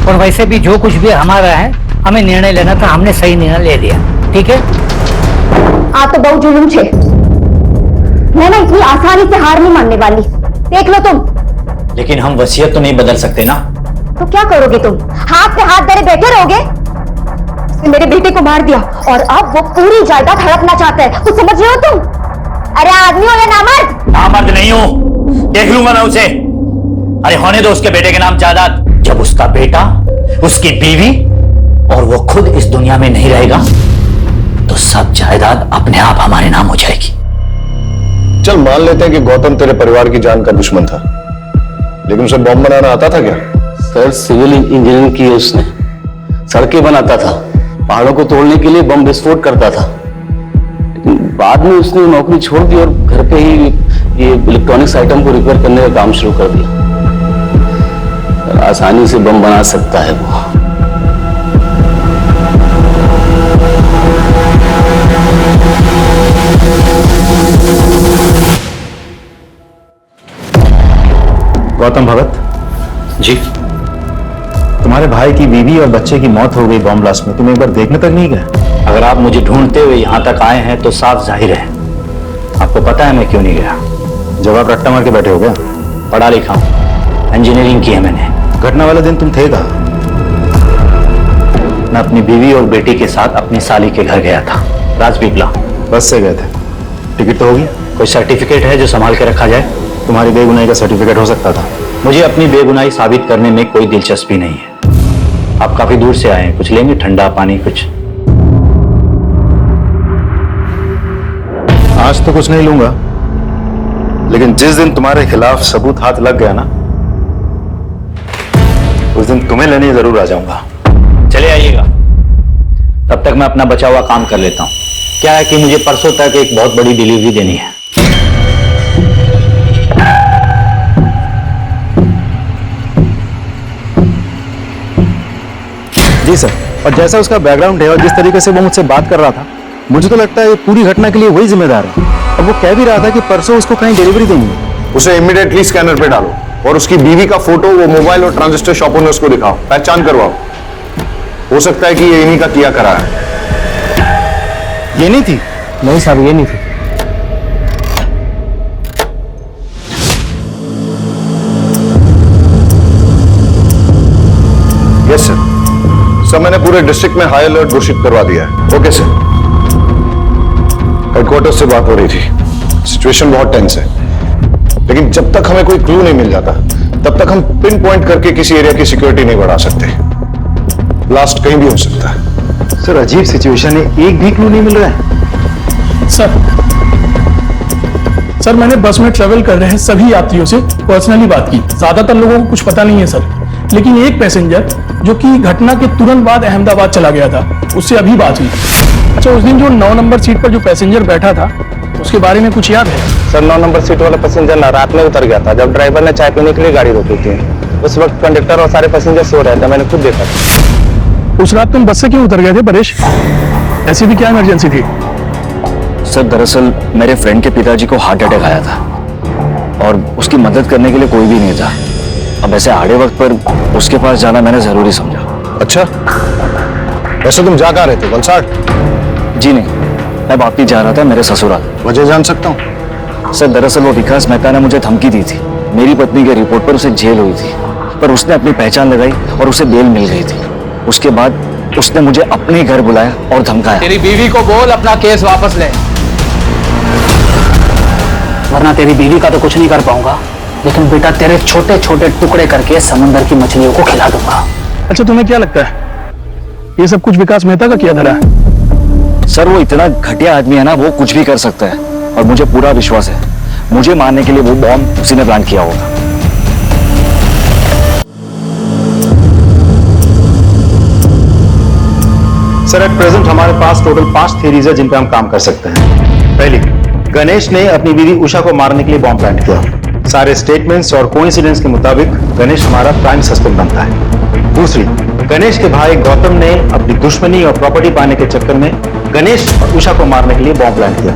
और वैसे भी जो कुछ भी हमारा है, हमें निर्णय लेना था, हमने सही निर्णय ले लिया। ठीक है? आ तो बहुत जुलूम छे। मैं ना इतनी आसानी से हार नहीं मानने वाली। देख लो तुम। लेकिन हम वसीयत तो नहीं बदल सकते ना। तो क्या करोगे तुम? हाथ पे हाथ धरे बैठे रहोगे? उसने मेरे बेटे को मार दिया और अब वो पूरी जायदाद हड़पना चाहता है। कुछ समझ रहे हो तुम? अरे आदमी हो या नामर्द? नामर्द नहीं हूं, देख लूंगा मैं उसे। अरे होने दो उसके बेटे के नाम जायदाद। जब उसका बेटा, उसकी बीवी और वो खुद इस दुनिया में नहीं रहेगा तो सब जायदाद अपने आप हमारे नाम हो जाएगी। चल मान लेते हैं कि गौतम तेरे परिवार की जान का दुश्मन था, लेकिन उसे बॉम्ब बनाना आता था क्या? सर सिविल इंजीनियरिंग की है उसने, सड़कें बनाता था, पहाड़ों को तोड़ने के लिए बम विस्फोट करता था। लेकिन बाद में उसने नौकरी छोड़ दी और घर पे ही ये इलेक्ट्रॉनिक्स आइटम को रिपेयर करने का काम शुरू कर दिया। आसानी से बम बना सकता है वो। गौतम भगत जी, तुम्हारे भाई की बीवी और बच्चे की मौत हो गई बॉम्ब ब्लास्ट में, तुम एक बार देखने तक नहीं गए? अगर आप मुझे ढूंढते हुए यहां तक आए हैं तो साफ जाहिर है आपको पता है मैं क्यों नहीं गया। जवाब रट्टा मार के बैठे हो गया? पढ़ा लिखा हूं, इंजीनियरिंग की है मैंने। घटना वाले दिन तुम थे कहाँ? मैं अपनी बीवी और बेटी के साथ अपनी साली के घर गया था, राजपीपला। बस से गए थे? टिकट तो होगी? कोई सर्टिफिकेट है जो संभाल के रखा जाए? तुम्हारी बेगुनाही का सर्टिफिकेट हो सकता था। मुझे अपनी बेगुनाही साबित करने में कोई दिलचस्पी नहीं है। आप काफी दूर से आए हैं, कुछ लेंगे? ठंडा पानी कुछ? आज तो कुछ नहीं लूंगा, लेकिन जिस दिन तुम्हारे खिलाफ सबूत हाथ लग गया ना, उस दिन तुम्हें लेने जरूर आ जाऊंगा। चले आइएगा, तब तक मैं अपना बचा हुआ काम कर लेता हूं। क्या है कि मुझे परसों तक एक बहुत बड़ी डिलीवरी देनी है। जी सर, और जैसा उसका बैकग्राउंड है और जिस तरीके से वो मुझसे बात कर रहा था, मुझे तो लगता है ये पूरी घटना के लिए वही जिम्मेदार है। और वो कह भी रहा था कि परसों उसको कहीं डिलीवरी देनी है। उसे इमीडिएटली स्कैनर पे डालो और उसकी बीवी का फोटो वो मोबाइल और ट्रांजिस्टर शॉप ओनर्स को दिखाओ, पहचान करवाओ। हो सकता है कि ये इन्हीं का किया करा है। ये नहीं थी? नहीं साहब, ये नहीं थी। Yes sir. सर मैंने पूरे डिस्ट्रिक्ट में हाई अलर्ट घोषित करवा दिया है। Okay sir. हेडक्वार्टर से बात हो रही थी, सिचुएशन बहुत टेंस है, लेकिन जब तक हमें कोई क्लू नहीं मिल जाता तब तक हम पिन पॉइंट करके किसी एरिया की सिक्योरिटी नहीं बढ़ा सकते। ब्लास्ट कहीं भी हो सकता है। सर अजीब सिचुएशन है, एक भी क्लू नहीं मिल रहा है। सर मैंने बस में ट्रेवल कर रहे हैं सभी यात्रियों से पर्सनली बात की। ज्यादातर लोगों को कुछ पता नहीं है सर, लेकिन एक पैसेंजर जो कि घटना के तुरंत बाद अहमदाबाद चला गया था, उससे अभी बात हुई। अच्छा, उस दिन जो 9 नंबर सीट पर जो पैसेंजर बैठा था उसके बारे में कुछ याद है? सर 9 नंबर सीट वाला पैसेंजर ना रात में उतर गया था, जब ड्राइवर ने चाय पीने के लिए गाड़ी रोकी थी। उस वक्त कंडक्टर और सारे पैसेंजर सो रहे थे, मैंने खुद देखा था। उस रात तुम बस से क्यों उतर गए थे परेश? ऐसी भी क्या इमरजेंसी थी? सर दरअसल मेरे फ्रेंड के पिताजी को हार्ट अटैक आया था और उसकी मदद करने के लिए कोई भी नहीं था। अब ऐसे आड़े वक्त पर उसके पास जाना मैंने जरूरी समझा। अच्छा, वैसे तुम जा कहाँ रहे थे? वलसाड़? जी नहीं, मैं वापिस जा रहा था मेरे ससुराल। वजह जान सकता हूँ? सर दरअसल वो विकास मेहता ने मुझे धमकी दी थी। मेरी पत्नी के रिपोर्ट पर उसे जेल हुई थी, पर उसने अपनी पहचान लगाई और उसे बेल मिल गई थी। उसके बाद उसने मुझे अपने घर बुलाया और धमकाया। तेरी बीवी को बोल अपना केस वापस ले, वरना तेरी बीवी का तो कुछ नहीं कर पाऊंगा, लेकिन बेटा तेरे छोटे छोटे टुकड़े करके समुद्र की मछलियों को खिला दूंगा। अच्छा, तुम्हें क्या लगता है ये सब कुछ विकास मेहता का किया धरा है? सर वो इतना घटिया आदमी है ना, वो कुछ भी कर सकता है और मुझे पूरा विश्वास है मुझे मारने के लिए वो बॉम्ब उसी ने प्लान किया होगा। सर एट प्रेजेंट हमारे पास टोटल 5 थ्योरीज है जिन पे हम काम कर सकते हैं। पहली, गणेश ने अपनी बीवी उषा को मारने के लिए बॉम्ब प्लांट किया। सारे स्टेटमेंट्स और कोइंसिडेंस के मुताबिक गणेश हमारा प्राइम सस्पेक्ट बनता है। दूसरी, गणेश के भाई गौतम ने अपनी दुश्मनी और प्रॉपर्टी पाने के चक्कर में गणेश और उषा को मारने के लिए बॉम्ब प्लांट किया,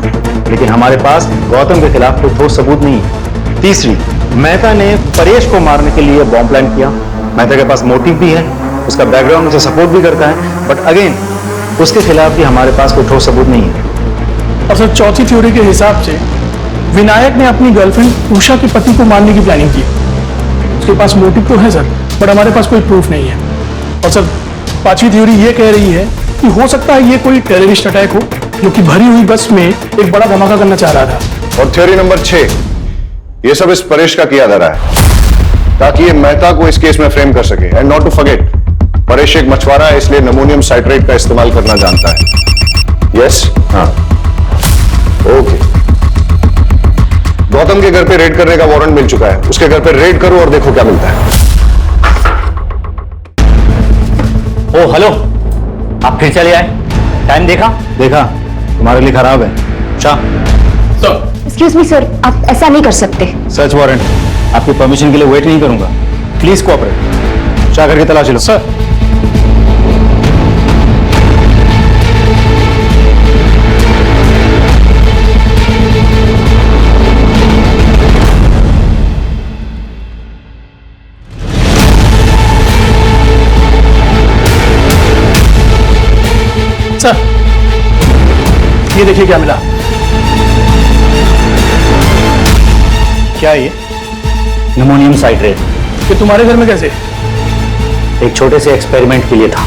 लेकिन हमारे पास गौतम के खिलाफ कोई ठोस सबूत नहीं है। तीसरी, मेहता ने परेश को मारने के लिए बॉम्ब प्लान किया। मेहता के पास मोटिव भी है, उसका बैकग्राउंड उसे सपोर्ट भी करता है, बट अगेन उसके खिलाफ भी हमारे पास कोई ठोस सबूत नहीं है। और सर चौथी थ्योरी के हिसाब से विनायक ने अपनी गर्लफ्रेंड उषा के पति को मारने की प्लानिंग की। उसके पास मोटिव तो है सर, बट हमारे पास कोई प्रूफ नहीं है। और सर पांचवी थ्योरी ये कह रही है कि हो सकता है ये कोई टेररिस्ट अटैक हो जो कि भरी हुई बस में एक बड़ा धमाका करना चाह रहा था। और थ्योरी नंबर 6, ये सब इस परेश का किया जा रहा है ताकि ये मेहता को इस केस में फ्रेम कर सके। And not to forget, Paresh एक मछुआरा है, इसलिए अमोनियम साइट्रेट का इस्तेमाल करना जानता है। यस, हाँ, ओके। गौतम के घर पे रेड करने का वारंट मिल चुका है, उसके घर पे रेड करो और देखो क्या मिलता है। ओ हेलो, आप फिर चले आए? टाइम देखा? देखा, तुम्हारे लिए खराब है। शाह, एक्सक्यूज मी सर, आप ऐसा नहीं कर सकते। सर्च वारंट, आपकी परमिशन के लिए वेट नहीं करूंगा। Please cooperate. शाह घर की तलाशी लो। सर सर ये देखिए क्या मिला। क्या ये? Ammonium citrate. ये तुम्हारे घर में कैसे? एक छोटे से एक्सपेरिमेंट के लिए था।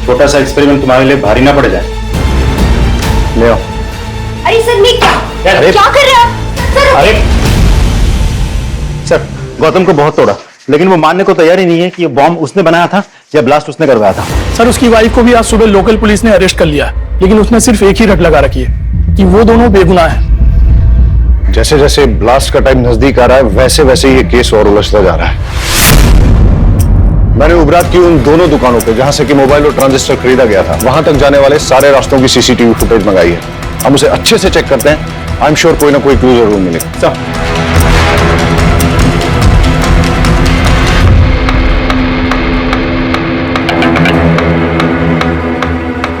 छोटा सा एक्सपेरिमेंट तुम्हारे लिए भारी ना पड़ जाए। ले आओ। अरे सर, ये क्या कर रहे हैं सर? अरे सर, गौतम को बहुत तोड़ा, लेकिन वो मानने को तैयार ही नहीं है कि ये बॉम्ब उसने बनाया था या ब्लास्ट उसने करवाया था। सर उसकी वाइफ को भी आज सुबह लोकल पुलिस ने अरेस्ट कर लिया, लेकिन उसने सिर्फ एक ही रट लगा रखी है कि वो दोनों बेगुनाह हैं। जैसे जैसे ब्लास्ट का टाइम नजदीक आ रहा है, वैसे वैसे ये केस और उलझता जा रहा है। मैंने उबरात की उन दोनों दुकानों पे जहां से कि मोबाइल और ट्रांजिस्टर खरीदा गया था, वहां तक जाने वाले सारे रास्तों की सीसीटीवी फुटेज मंगाई है। हम उसे अच्छे से चेक करते हैं। आई एम श्योर कोई ना कोई क्लू जरूर मिलेगा।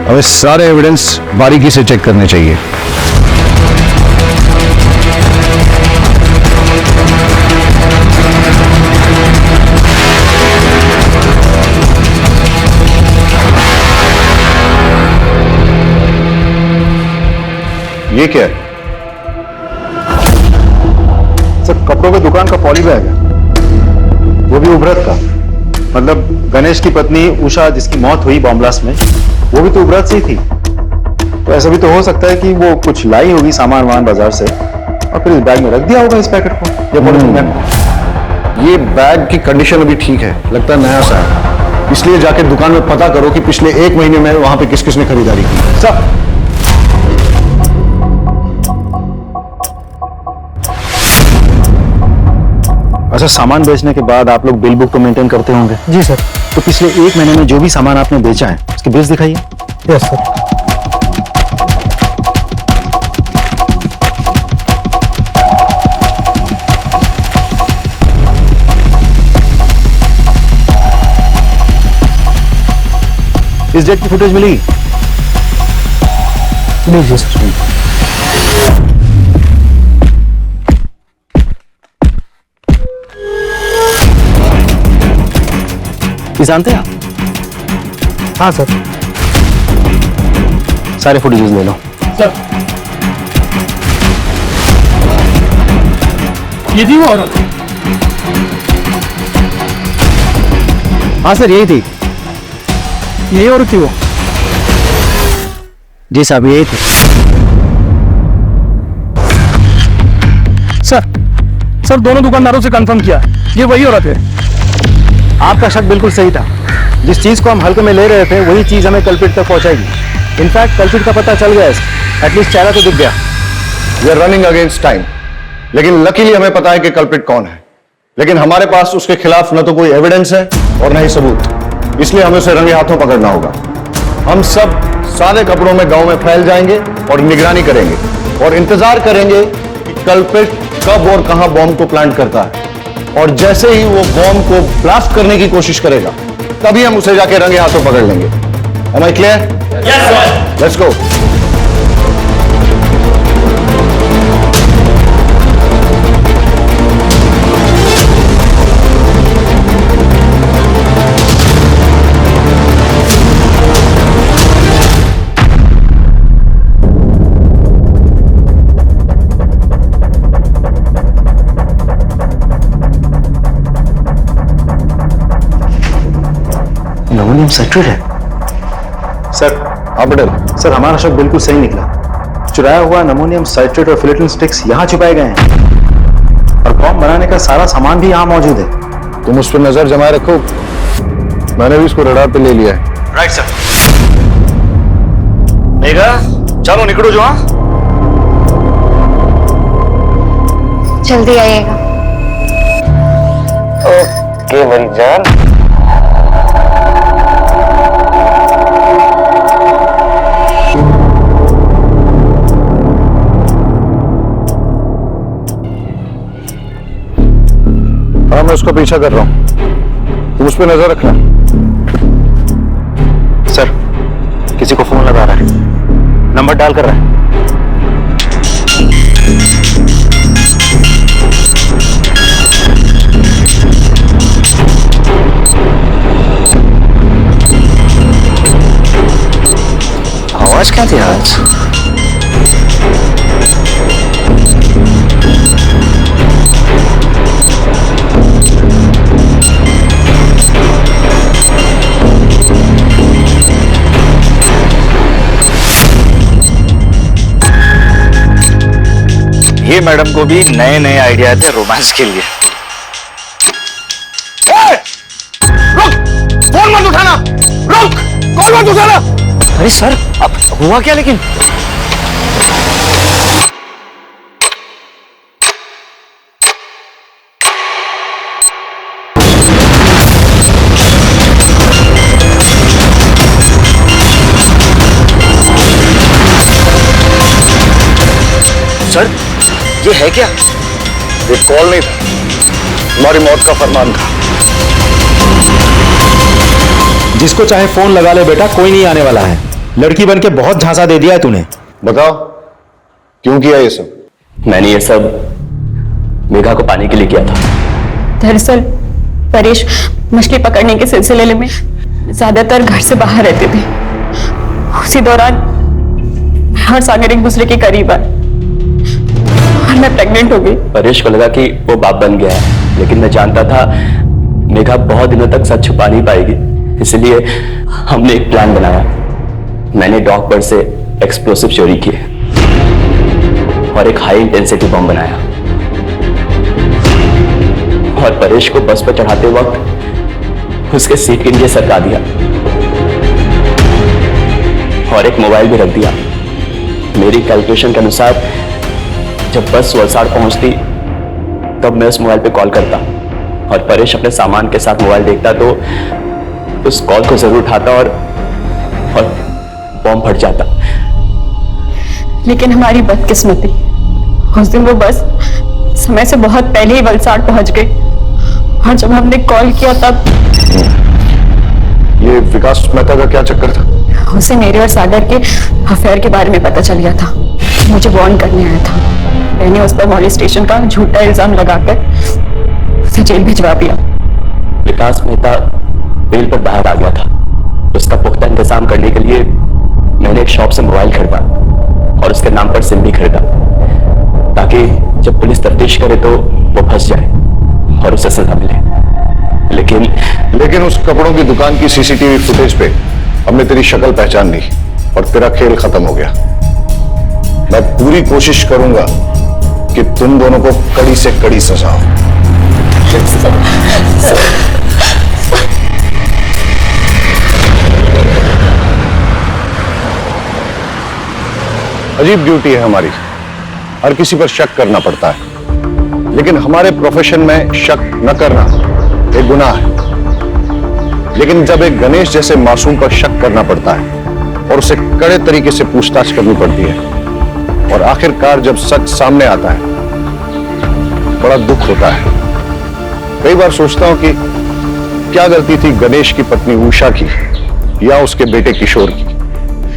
हमें सारे एविडेंस बारीकी से चेक करने चाहिए। ये क्या है? सर कपड़ों की दुकान का पॉली बैग है, वो भी उबरत का। मतलब गणेश की पत्नी उषा जिसकी मौत हुई बॉम्ब ब्लास्ट में, वो भी तो उबरत से ही थी। तो ऐसा भी तो हो सकता है कि वो कुछ लाई होगी सामान वामान बाजार से और फिर इस बैग में रख दिया होगा इस पैकेट को, या पॉलिथीन बैग। ये बैग की कंडीशन अभी ठीक है, लगता है नया सा है। इसलिए जाके दुकान में पता करो कि पिछले 1 महीने में वहां पे किस किसने खरीदारी की। सर अच्छा, सामान बेचने के बाद आप लोग बिल बुक तो मेंटेन करते होंगे? जी सर। तो पिछले 1 महीने में जो भी सामान आपने बेचा है उसके बिल्स दिखाइए। Yes sir. इस डेट की फुटेज मिली? लीजिए सर। जानते हैं आप? हाँ सर। सारे फुटेजेस ले लो। सर ये थी वो औरत? हाँ सर, यही थी। यही औरत थी वो? जी साहब, यही थी। सर दोनों दुकानदारों से कंफर्म किया, ये वही औरत है। आपका शक बिल्कुल सही था। जिस चीज को हम हल्के में ले रहे थे वही चीज हमें कल्प्रिट तक पहुंचाएगी। इनफैक्ट कल्प्रिट का पता चल गया, एटलीस्ट चेहरा तो दिख गया। We are running against time, लेकिन लकीली हमें पता है कि कल्प्रिट कौन है। लेकिन हमारे पास उसके खिलाफ न तो कोई एविडेंस है और न ही सबूत, इसलिए हमें उसे रंगे हाथों पकड़ना होगा। हम सब सादे कपड़ों में गांव में फैल जाएंगे और निगरानी करेंगे और इंतजार करेंगे कि कल्प्रिट कब और कहां बॉम्ब को प्लांट करता है, और जैसे ही वो बॉम्ब को ब्लास्ट करने की कोशिश करेगा तभी हम उसे जाके रंगे हाथों पकड़ लेंगे। Am I clear? Yes, sir. Let's go. नमोनियम साइट्रेट है। सर पटेल, सर हमारा शक बिल्कुल सही निकला। चुराया हुआ नमोनियम साइट्रेट और फिलेटिन स्टिक्स यहाँ छुपाए गए हैं और बॉम्ब बनाने का सारा सामान भी यहाँ मौजूद है। तुम उस पर नजर जमाए रखो, मैंने भी इसको रडार पे ले लिया है। Right sir. मेघा चलो निकलो जो। हाँ जल्दी आइएगा। ओके मेरी जान। हाँ मैं उसका पीछा कर रहा हूं, तुम उस पर नजर रखना। सर किसी को फोन लगा रहा है, नंबर डाल कर रहा है। आवाज क्या थी आज? ये मैडम को भी नए नए आइडिया थे रोमांस के लिए। रुक, फोन मत उठाना, रुक, कॉल मत उठाना। अरे सर अब हुआ क्या लेकिन? सर ये है क्या? ये कॉल नहीं था, तुम्हारी मौत का फरमान था। जिसको चाहे फोन लगा ले बेटा, कोई नहीं आने वाला है। लड़की बन के बहुत झांसा दे दिया है तूने। बताओ क्यों किया ये सब? मैंने ये सब मेघा को पाने के लिए किया था। दरअसल परेश मछली पकड़ने के सिलसिले में ज्यादातर घर से बाहर रहते थे। उसी दौरान मैं और सागर एक दूसरे के करीब आए और मैं प्रेग्नेंट हो गई। परेश को लगा कि वो बाप बन गया है, लेकिन मैं जानता था मेघा बहुत दिनों तक सच छुपा नहीं पाएगी, इसलिए हमने एक प्लान बनाया। मैंने डॉक पर से एक्सप्लोसिव चोरी किए और एक हाई इंटेंसिटी बम बनाया और परेश को बस पर चढ़ाते वक्त उसके सीट के नीचे सरका दिया और एक मोबाइल भी रख दिया। मेरी कैलकुलेशन के अनुसार जब बस वलसाड़ पहुंचती तब मैं उस मोबाइल पे कॉल करता और परेश अपने सामान के साथ मोबाइल देखता तो उस कॉल को जरूर उठाता और बॉम्ब फट जाता। लेकिन हमारी बदकिस्मती, उस दिन वो बस समय से बहुत पहले ही वलसाड़ पहुंच गई और जब हमने कॉल किया तब ये विकास मेहता का क्या चक्कर था? उसे मेरे और सागर के अफेयर के बारे में पता चल गया था। मुझे वार्न करने आया था। मैंने उस पर मॉलेस्टेशन का झूठा इल्जाम लगाकर उसे जेल भिजवा दिया। विकास मेहता बेल पर बाहर आ गया था। उसका पुख्ता इंतजाम करने के लिए मैंने एक शॉप से मोबाइल खरीदा और उसके नाम पर सिम भी खरीदा ताकि जब पुलिस तफ्तीश करे तो वो फंस जाए और उसे सजा मिले। लेकिन उस कपड़ों की दुकान की सीसीटीवी फुटेज पे हमने तेरी शक्ल पहचान ली और तेरा खेल खत्म हो गया। मैं पूरी कोशिश करूंगा कि तुम दोनों को कड़ी से कड़ी सजा हो। अजीब ड्यूटी है हमारी, हर किसी पर शक करना पड़ता है, लेकिन हमारे प्रोफेशन में शक न करना एक गुनाह है। लेकिन जब एक गणेश जैसे मासूम पर शक करना पड़ता है और उसे कड़े तरीके से पूछताछ करनी पड़ती है और आखिरकार जब सच सामने आता है, बड़ा दुख होता है। कई बार सोचता हूं कि क्या गलती थी गणेश की पत्नी उषा की या उसके बेटे किशोर की।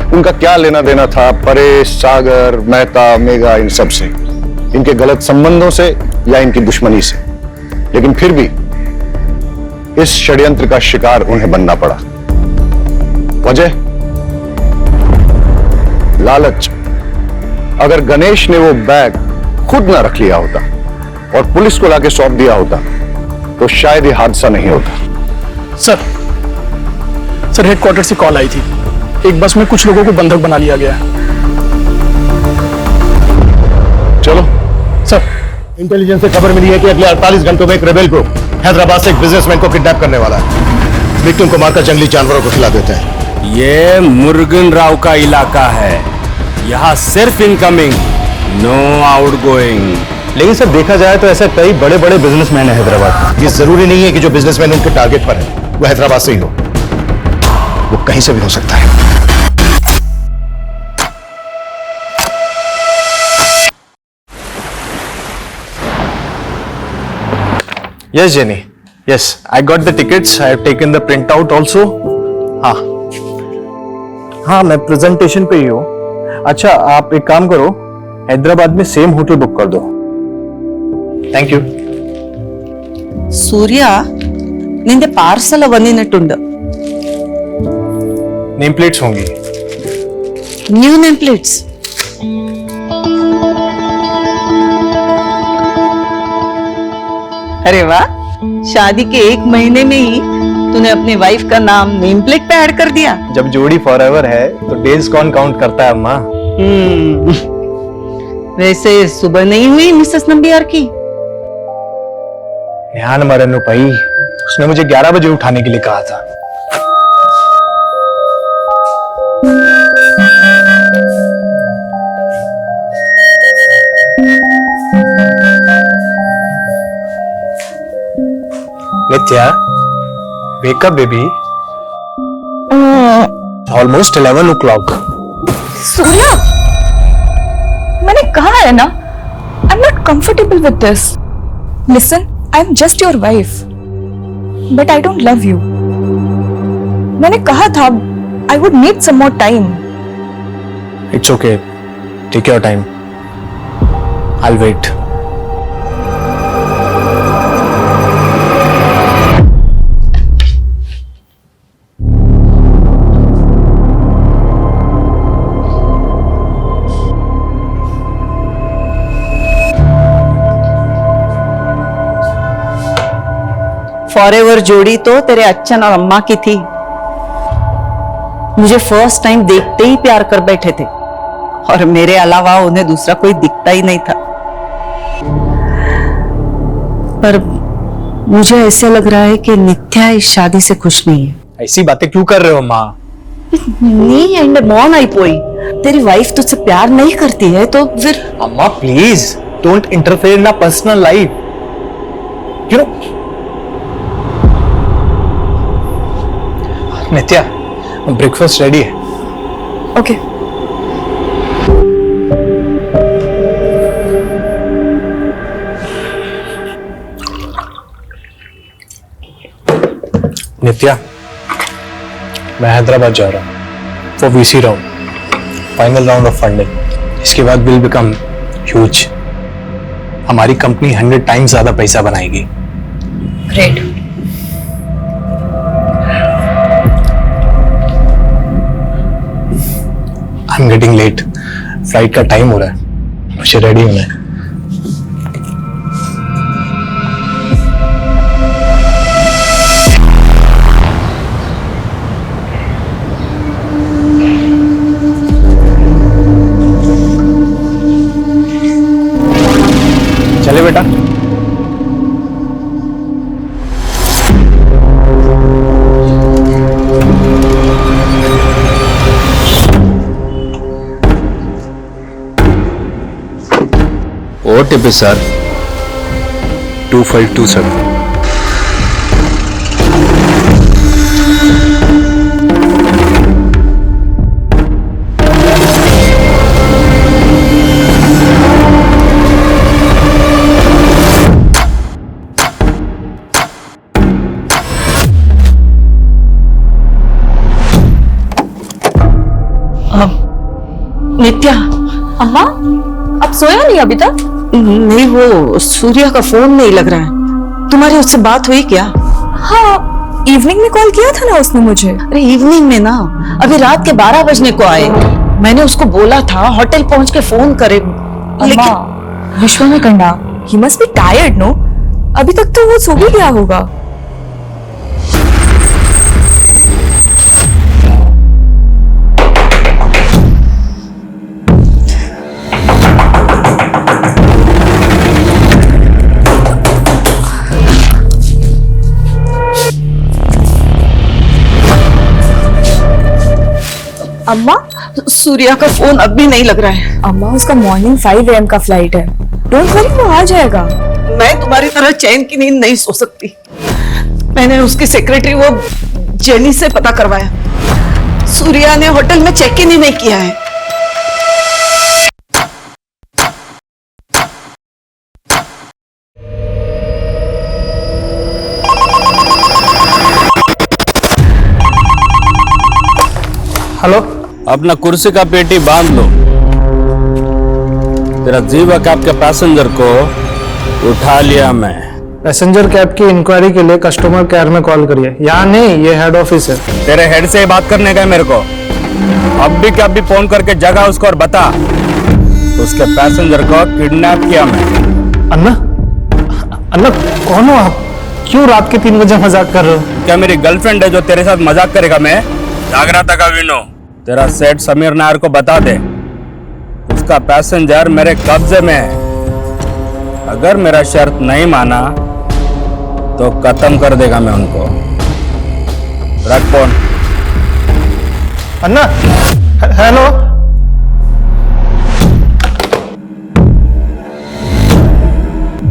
उनका क्या लेना देना था परेश, सागर, मेहता, मेघा, इन सब से, इनके गलत संबंधों से या इनकी दुश्मनी से। लेकिन फिर भी इस षड्यंत्र का शिकार उन्हें बनना पड़ा। वजह लालच। अगर गणेश ने वो बैग खुद ना रख लिया होता और पुलिस को लाके सौंप दिया होता तो शायद ये हादसा नहीं होता। सर हेडक्वार्टर से कॉल आई थी, एक बस में कुछ लोगों को बंधक बना लिया गया है। चलो सर इंटेलिजेंस से खबर मिली है कि अगले 48 घंटों में एक रेबेल ग्रुप हैदराबाद से एक बिजनेसमैन को किडनैप करने वाला है। विक्टिम को मारकर जंगली जानवरों को खिला देते हैं। ये मुर्गन राव का इलाका है, यहाँ सिर्फ इनकमिंग, नो आउटगोइंग। लेकिन सर देखा जाए तो ऐसे कई बड़े बड़े बिजनेसमैन है हैदराबाद। ये जरूरी नहीं है कि जो बिजनेसमैन उनके टारगेट पर है वो हैदराबाद से ही हो, वो कहीं से भी हो सकता है। Yes, Jenny. Yes, I got the tickets. I have taken the printout also. हाँ मैं प्रेजेंटेशन पे ही हूँ। अच्छा आप एक काम करो, हैदराबाद में सेम होटल बुक कर दो। Thank you. സൂര്യ നിന്റെ പാർസൽ വന്നിട്ടുണ്ട്. नेम प्लेट्स होंगी। New name plates. अरे वाह, शादी के 1 महीने में ही तूने अपनी वाइफ का नाम नेम प्लेट पे ऐड कर दिया. जब जोड़ी फॉरएवर है तो डेज कौन काउंट करता है अम्मा? वैसे सुबह नहीं हुई मिसेस नंबियार की? ध्यान मरनु भाई, उसने मुझे 11 बजे उठाने के लिए कहा था। नित्या, wake up baby. Almost 11 o'clock. Surya, मैंने कहा है ना, I am not comfortable with this. Listen, I am just your wife, but I don't love you. मैंने कहा था I would need some more time. It's okay. Take your time. I'll wait. Forever जोड़ी तो तेरे अच्छन और अम्मा की थी. मुझे फर्स्ट टाइम देखते ही प्यार कर बैठे थे और मेरे अलावा उन्हें दूसरा कोई दिखता ही नहीं था. पर मुझे ऐसे लग रहा है कि नित्या इस शादी से खुश नहीं है. ऐसी बातें क्यों कर रहे हो माँ? नी एंड मॉन आई पोई. तेरी वाइफ तुझसे प्यार नहीं करती है तो फिर? अम्मा please don't interfere in personal life. You know Nitya, breakfast ready है. ओके. नित्या, मैं हैदराबाद जा रहा हूँ for VC round, final round of funding. इसके बाद विल बिकम ह्यूज. हमारी कंपनी 100 टाइम्स ज्यादा पैसा बनाएगी. Great. I am getting late. Flight का टाइम हो रहा है, मुझे रेडी होना है. चले बेटा. OTP sir 2527. नित्या. अम्मा, अब सोया नहीं अभी तक? नहीं, वो सूर्या का फोन नहीं लग रहा है. तुम्हारी उससे बात हुई क्या? हाँ, इवनिंग में कॉल किया था ना उसने मुझे. अरे इवनिंग में ना, अभी रात के 12 बजने को आए. मैंने उसको बोला था होटल पहुंच के फोन करे. लेकिन विश्व में कंडा, he must be tired no. अभी तक तो वो सो भी गया होगा. अम्मा, सूर्या का फोन अब भी नहीं लग रहा है। अम्मा उसका मॉर्निंग 5 AM का फ्लाइट है, डोंट वरी वो आ जाएगा। मैं तुम्हारी तरह चैन की नींद नहीं सो सकती। मैंने उसकी सेक्रेटरी वो जेनी से पता करवाया, सूर्या ने होटल में चेक इन ही नहीं किया है। हेलो, अपना कुर्सी का पेटी बांध लो। तेरा जीवा कैब के पैसेंजर को उठा लिया मैं। पैसेंजर कैब की इंक्वायरी के लिए कस्टमर केयर में कॉल करिए। यहाँ नहीं, ये हेड ऑफिस है। तेरे हेड से ही बात करने का है मेरे को। अब भी क्या भी फोन करके जगा उसको और बता उसके पैसेंजर को किडनैप किया मैं। अन्ना, अन्ना कौन हो आप? क्यों रात के 3 बजे मजाक कर रहे हो? क्या मेरी गर्लफ्रेंड है जो तेरे साथ मजाक करेगा? मैं जाग रहा था का विनो। तेरा सेठ समीर नायर को बता दे उसका पैसेंजर मेरे कब्जे में है। अगर मेरा शर्त नहीं माना तो खत्म कर देगा मैं उनको। रख phone. Anna, hello.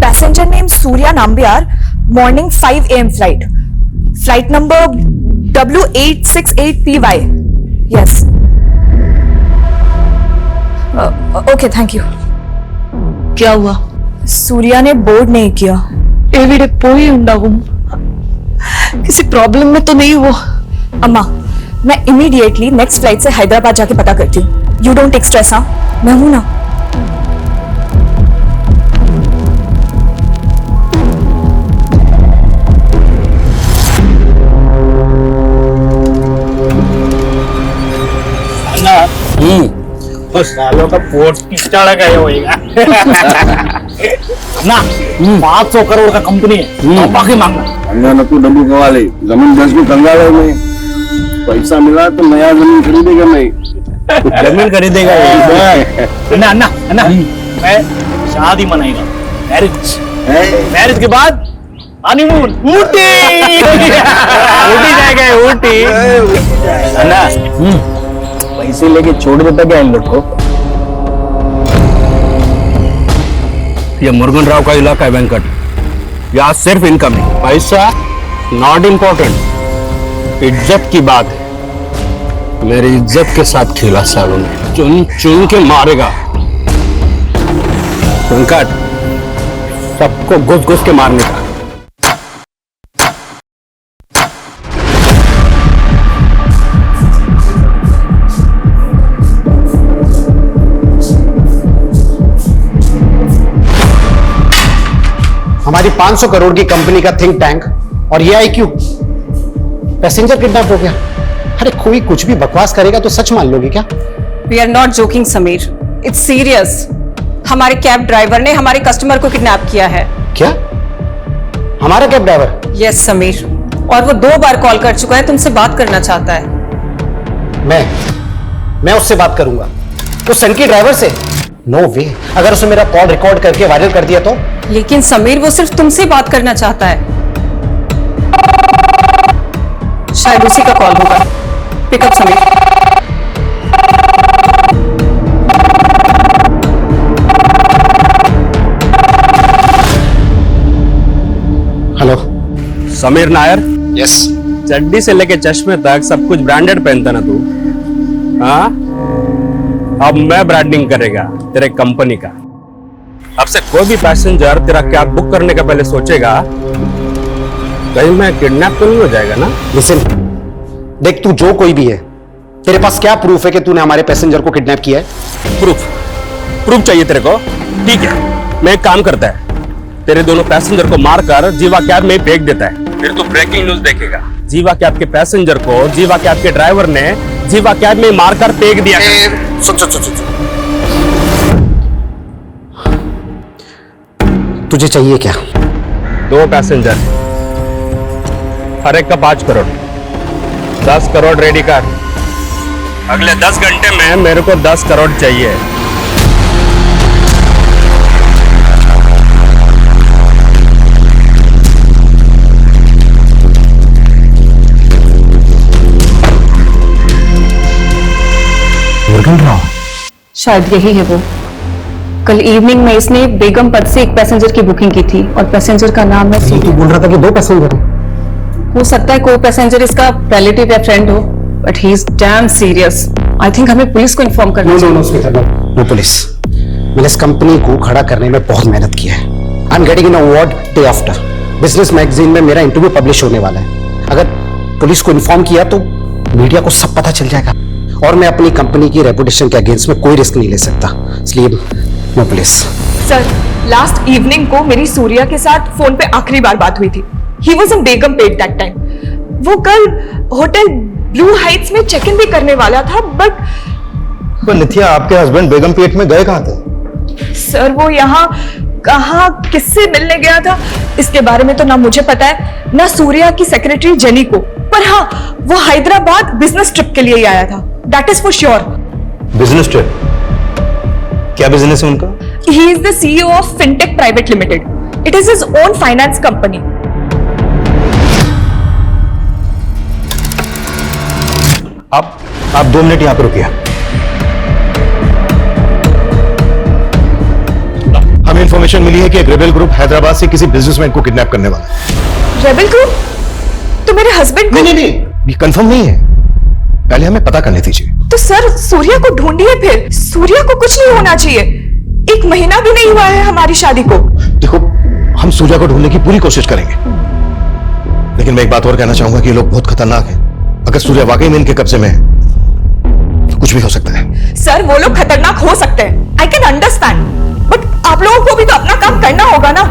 Passenger name Surya Nambiar, morning 5 AM flight, flight number W868PY। Yes, okay thank you. क्या हुआ? सूर्या ने बोर्ड नहीं किया। एविडे पोई उंडागुम। किसी प्रॉब्लम में तो नहीं वो? अम्मा, मैं इमीडिएटली नेक्स्ट फ्लाइट से हैदराबाद जाके पता करती हूँ। You don't take stress. हाँ, मैं हूं ना। सालों का पोर्ट पिस्टाड़ा का होएगा ना। 500 करोड़ का कंपनी है, बाकी मांगना। न तू डब्बू कमा ले, जमीन बेच के कंगाल है मैं। पैसा मिला तो नया जमीन खरीदेगा मैं। जमीन खरीदेगा ना ना ना। मैं शादी मनाएगा, मैरिज के बाद हनीमून ऊटी। ऊटी जाएगा, ऊटी। अन्ना, पैसे लेके छोड़ देता क्या इन लोग को? ये मुरुगन राव का इलाका है वेंकट। यहाँ सिर्फ इनकम है, पैसा नॉट इम्पोर्टेंट। इज्जत की बात है। मेरी इज्जत के साथ खेला सालों ने, चुन चुन के मारेगा। वेंकट, सबको घुस घुस के मारने का। हमारी 500 करोड़ की कंपनी का थिंक टैंक और ये IQ, पैसेंजर किडनैप हो गया। अरे कोई कुछ भी बकवास करेगा तो सच मान लोगे क्या? We are not joking Sameer, it's serious. हमारे कैब ड्राइवर ने हमारे कस्टमर को किडनैप किया है। क्या? हमारा कैब ड्राइवर? यस समीर, और वो 2 बार कॉल कर चुका है, तुमसे बात करना चाहता है। मैं उससे बात करूंगा, तो सनकी ड्राइवर से? नो वे। अगर उसने मेरा कॉल रिकॉर्ड करके वायरल कर दिया तो? लेकिन समीर वो सिर्फ तुमसे बात करना चाहता है। शायद उसी का कॉल होगा। Pickup Sameer. Hello Sameer Nair. Yes. चड्डी से लेके चश्मे तक सब कुछ ब्रांडेड पहनता ना तू? हाँ, अब मैं ब्रांडिंग करेगा तेरे कंपनी का। अब से कोई भी पैसेंजर तेरा कैब बुक करने का पहले सोचेगा कहीं मैं किडनैप तो नहीं हो जाएगा ना। लिसन, देख तू जो कोई भी है, तेरे पास क्या प्रूफ है कि तूने हमारे पैसेंजर को किडनैप किया है? प्रूफ चाहिए तेरे को? ठीक है, मैं एक काम करता है, तेरे दोनों पैसेंजर को मारकर जीवा कैब में फेंक देता है। फिर तू ब्रेकिंग न्यूज देखेगा। जीवा कैब के पैसेंजर को जीवा कैब के ड्राइवर ने जीवा कैब में मारकर फेंक दिया। सुन। तुझे चाहिए क्या? 2 पैसेंजर, हर एक का 5 करोड़। 10 करोड़ रेडी कर। अगले 10 घंटे में मेरे को 10 करोड़ चाहिए। ढूंढ रहा हूँ। शायद यही है वो। कल इवनिंग में इसने बेगम पद से एक पैसेंजर की बुकिंग की थी और पैसेंजर का नाम है तू बोल रहा था कि 2 पैसेंजर हैं। हो सकता है को पैसेंजर इसका रिलेटिव या फ्रेंड हो, but he is damn serious. I think हमें पुलिस को इन्फॉर्म करना चाहिए। No police. मैंने इस कंपनी को खड़ा करने में बहुत मेहनत की है। आई am getting an award day after. Business magazine में मेरा इंटरव्यू पब्लिश होने वाला है। अगर पुलिस को इन्फॉर्म किया तो मीडिया को सब पता चल जाएगा और मैं अपनी कंपनी की रेपुटेशन के अगेंस्ट में कोई रिस्क नहीं ले सकता, इसलिए no police. Sir, last evening को मेरी सूर्या के साथ फोन पे आखिरी बार बात हुई थी। He was in Begumpet that time. वो कल होटल ब्लू हाइट्स में चेक इन भी करने वाला था, बट नित्या, आपके हस्बैंड बेगमपेट में गए कहाँ थे? सर, वो यहाँ कहाँ किससे मिलने गया था इसके बारे में तो ना मुझे पता है ना सूर्या की सेक्रेटरी जेनी को, पर हाँ, वो हैदराबाद बिजनेस ट्रिप के लिए ही आया था, that is for sure. Business trip? क्या बिजनेस है उनका? He is the CEO of fintech private limited. It is his own finance company. आप 2 मिनट यहां पर रुकिए। हमें इंफॉर्मेशन मिली है कि एक रेबेल ग्रुप हैदराबाद से किसी बिजनेसमैन को किडनैप करने वाला है। Rebel group? तो मेरे हस्बैंड को? नहीं, ये कंफर्म नहीं है, पहले हमें पता करने दीजिए। तो सर, सूर्या को ढूंढिए फिर। सूर्या को कुछ नहीं होना चाहिए। 1 महीना भी नहीं हुआ है हमारी शादी को। देखो, हम सूर्या को ढूंढने की पूरी कोशिश करेंगे, लेकिन मैं एक बात और कहना चाहूंगा कि ये लोग बहुत खतरनाक हैं। अगर सूर्या वाकई में इनके कब्जे में है तो कुछ भी हो सकता है। सर, वो लोग खतरनाक हो सकते हैं, आई कैन अंडरस्टैंड, बट आप लोगों को भी तो अपना काम करना होगा ना।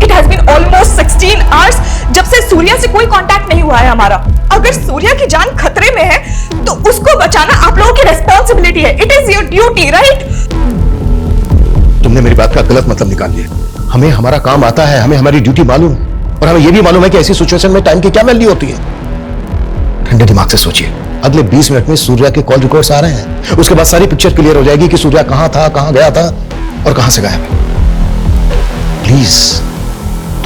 It has been almost 16 hours जब से सूर्या से कोई कांटेक्ट नहीं हुआ है हमारा। अगर सूर्या की जान खतरे में है तो उसको बचाना आप लोगों की रिस्पॉन्सिबिलिटी है। It is your duty, right? तुमने मेरी बात का गलत मतलब निकाल लिया। हमें हमारा काम आता है, हमें हमारी ड्यूटी मालूम है, और हमें यह भी मालूम है कि ऐसी सिचुएशन में टाइम की क्या वैल्यू होती है। ठंडे दिमाग से सोचिए, अगले 20 मिनट में सूर्या के कॉल रिकॉर्ड्स आ रहे हैं। उसके बाद सारी पिक्चर क्लियर हो जाएगी कि सूर्या कहां था, कहां गया था और कहां से गायब है। प्लीज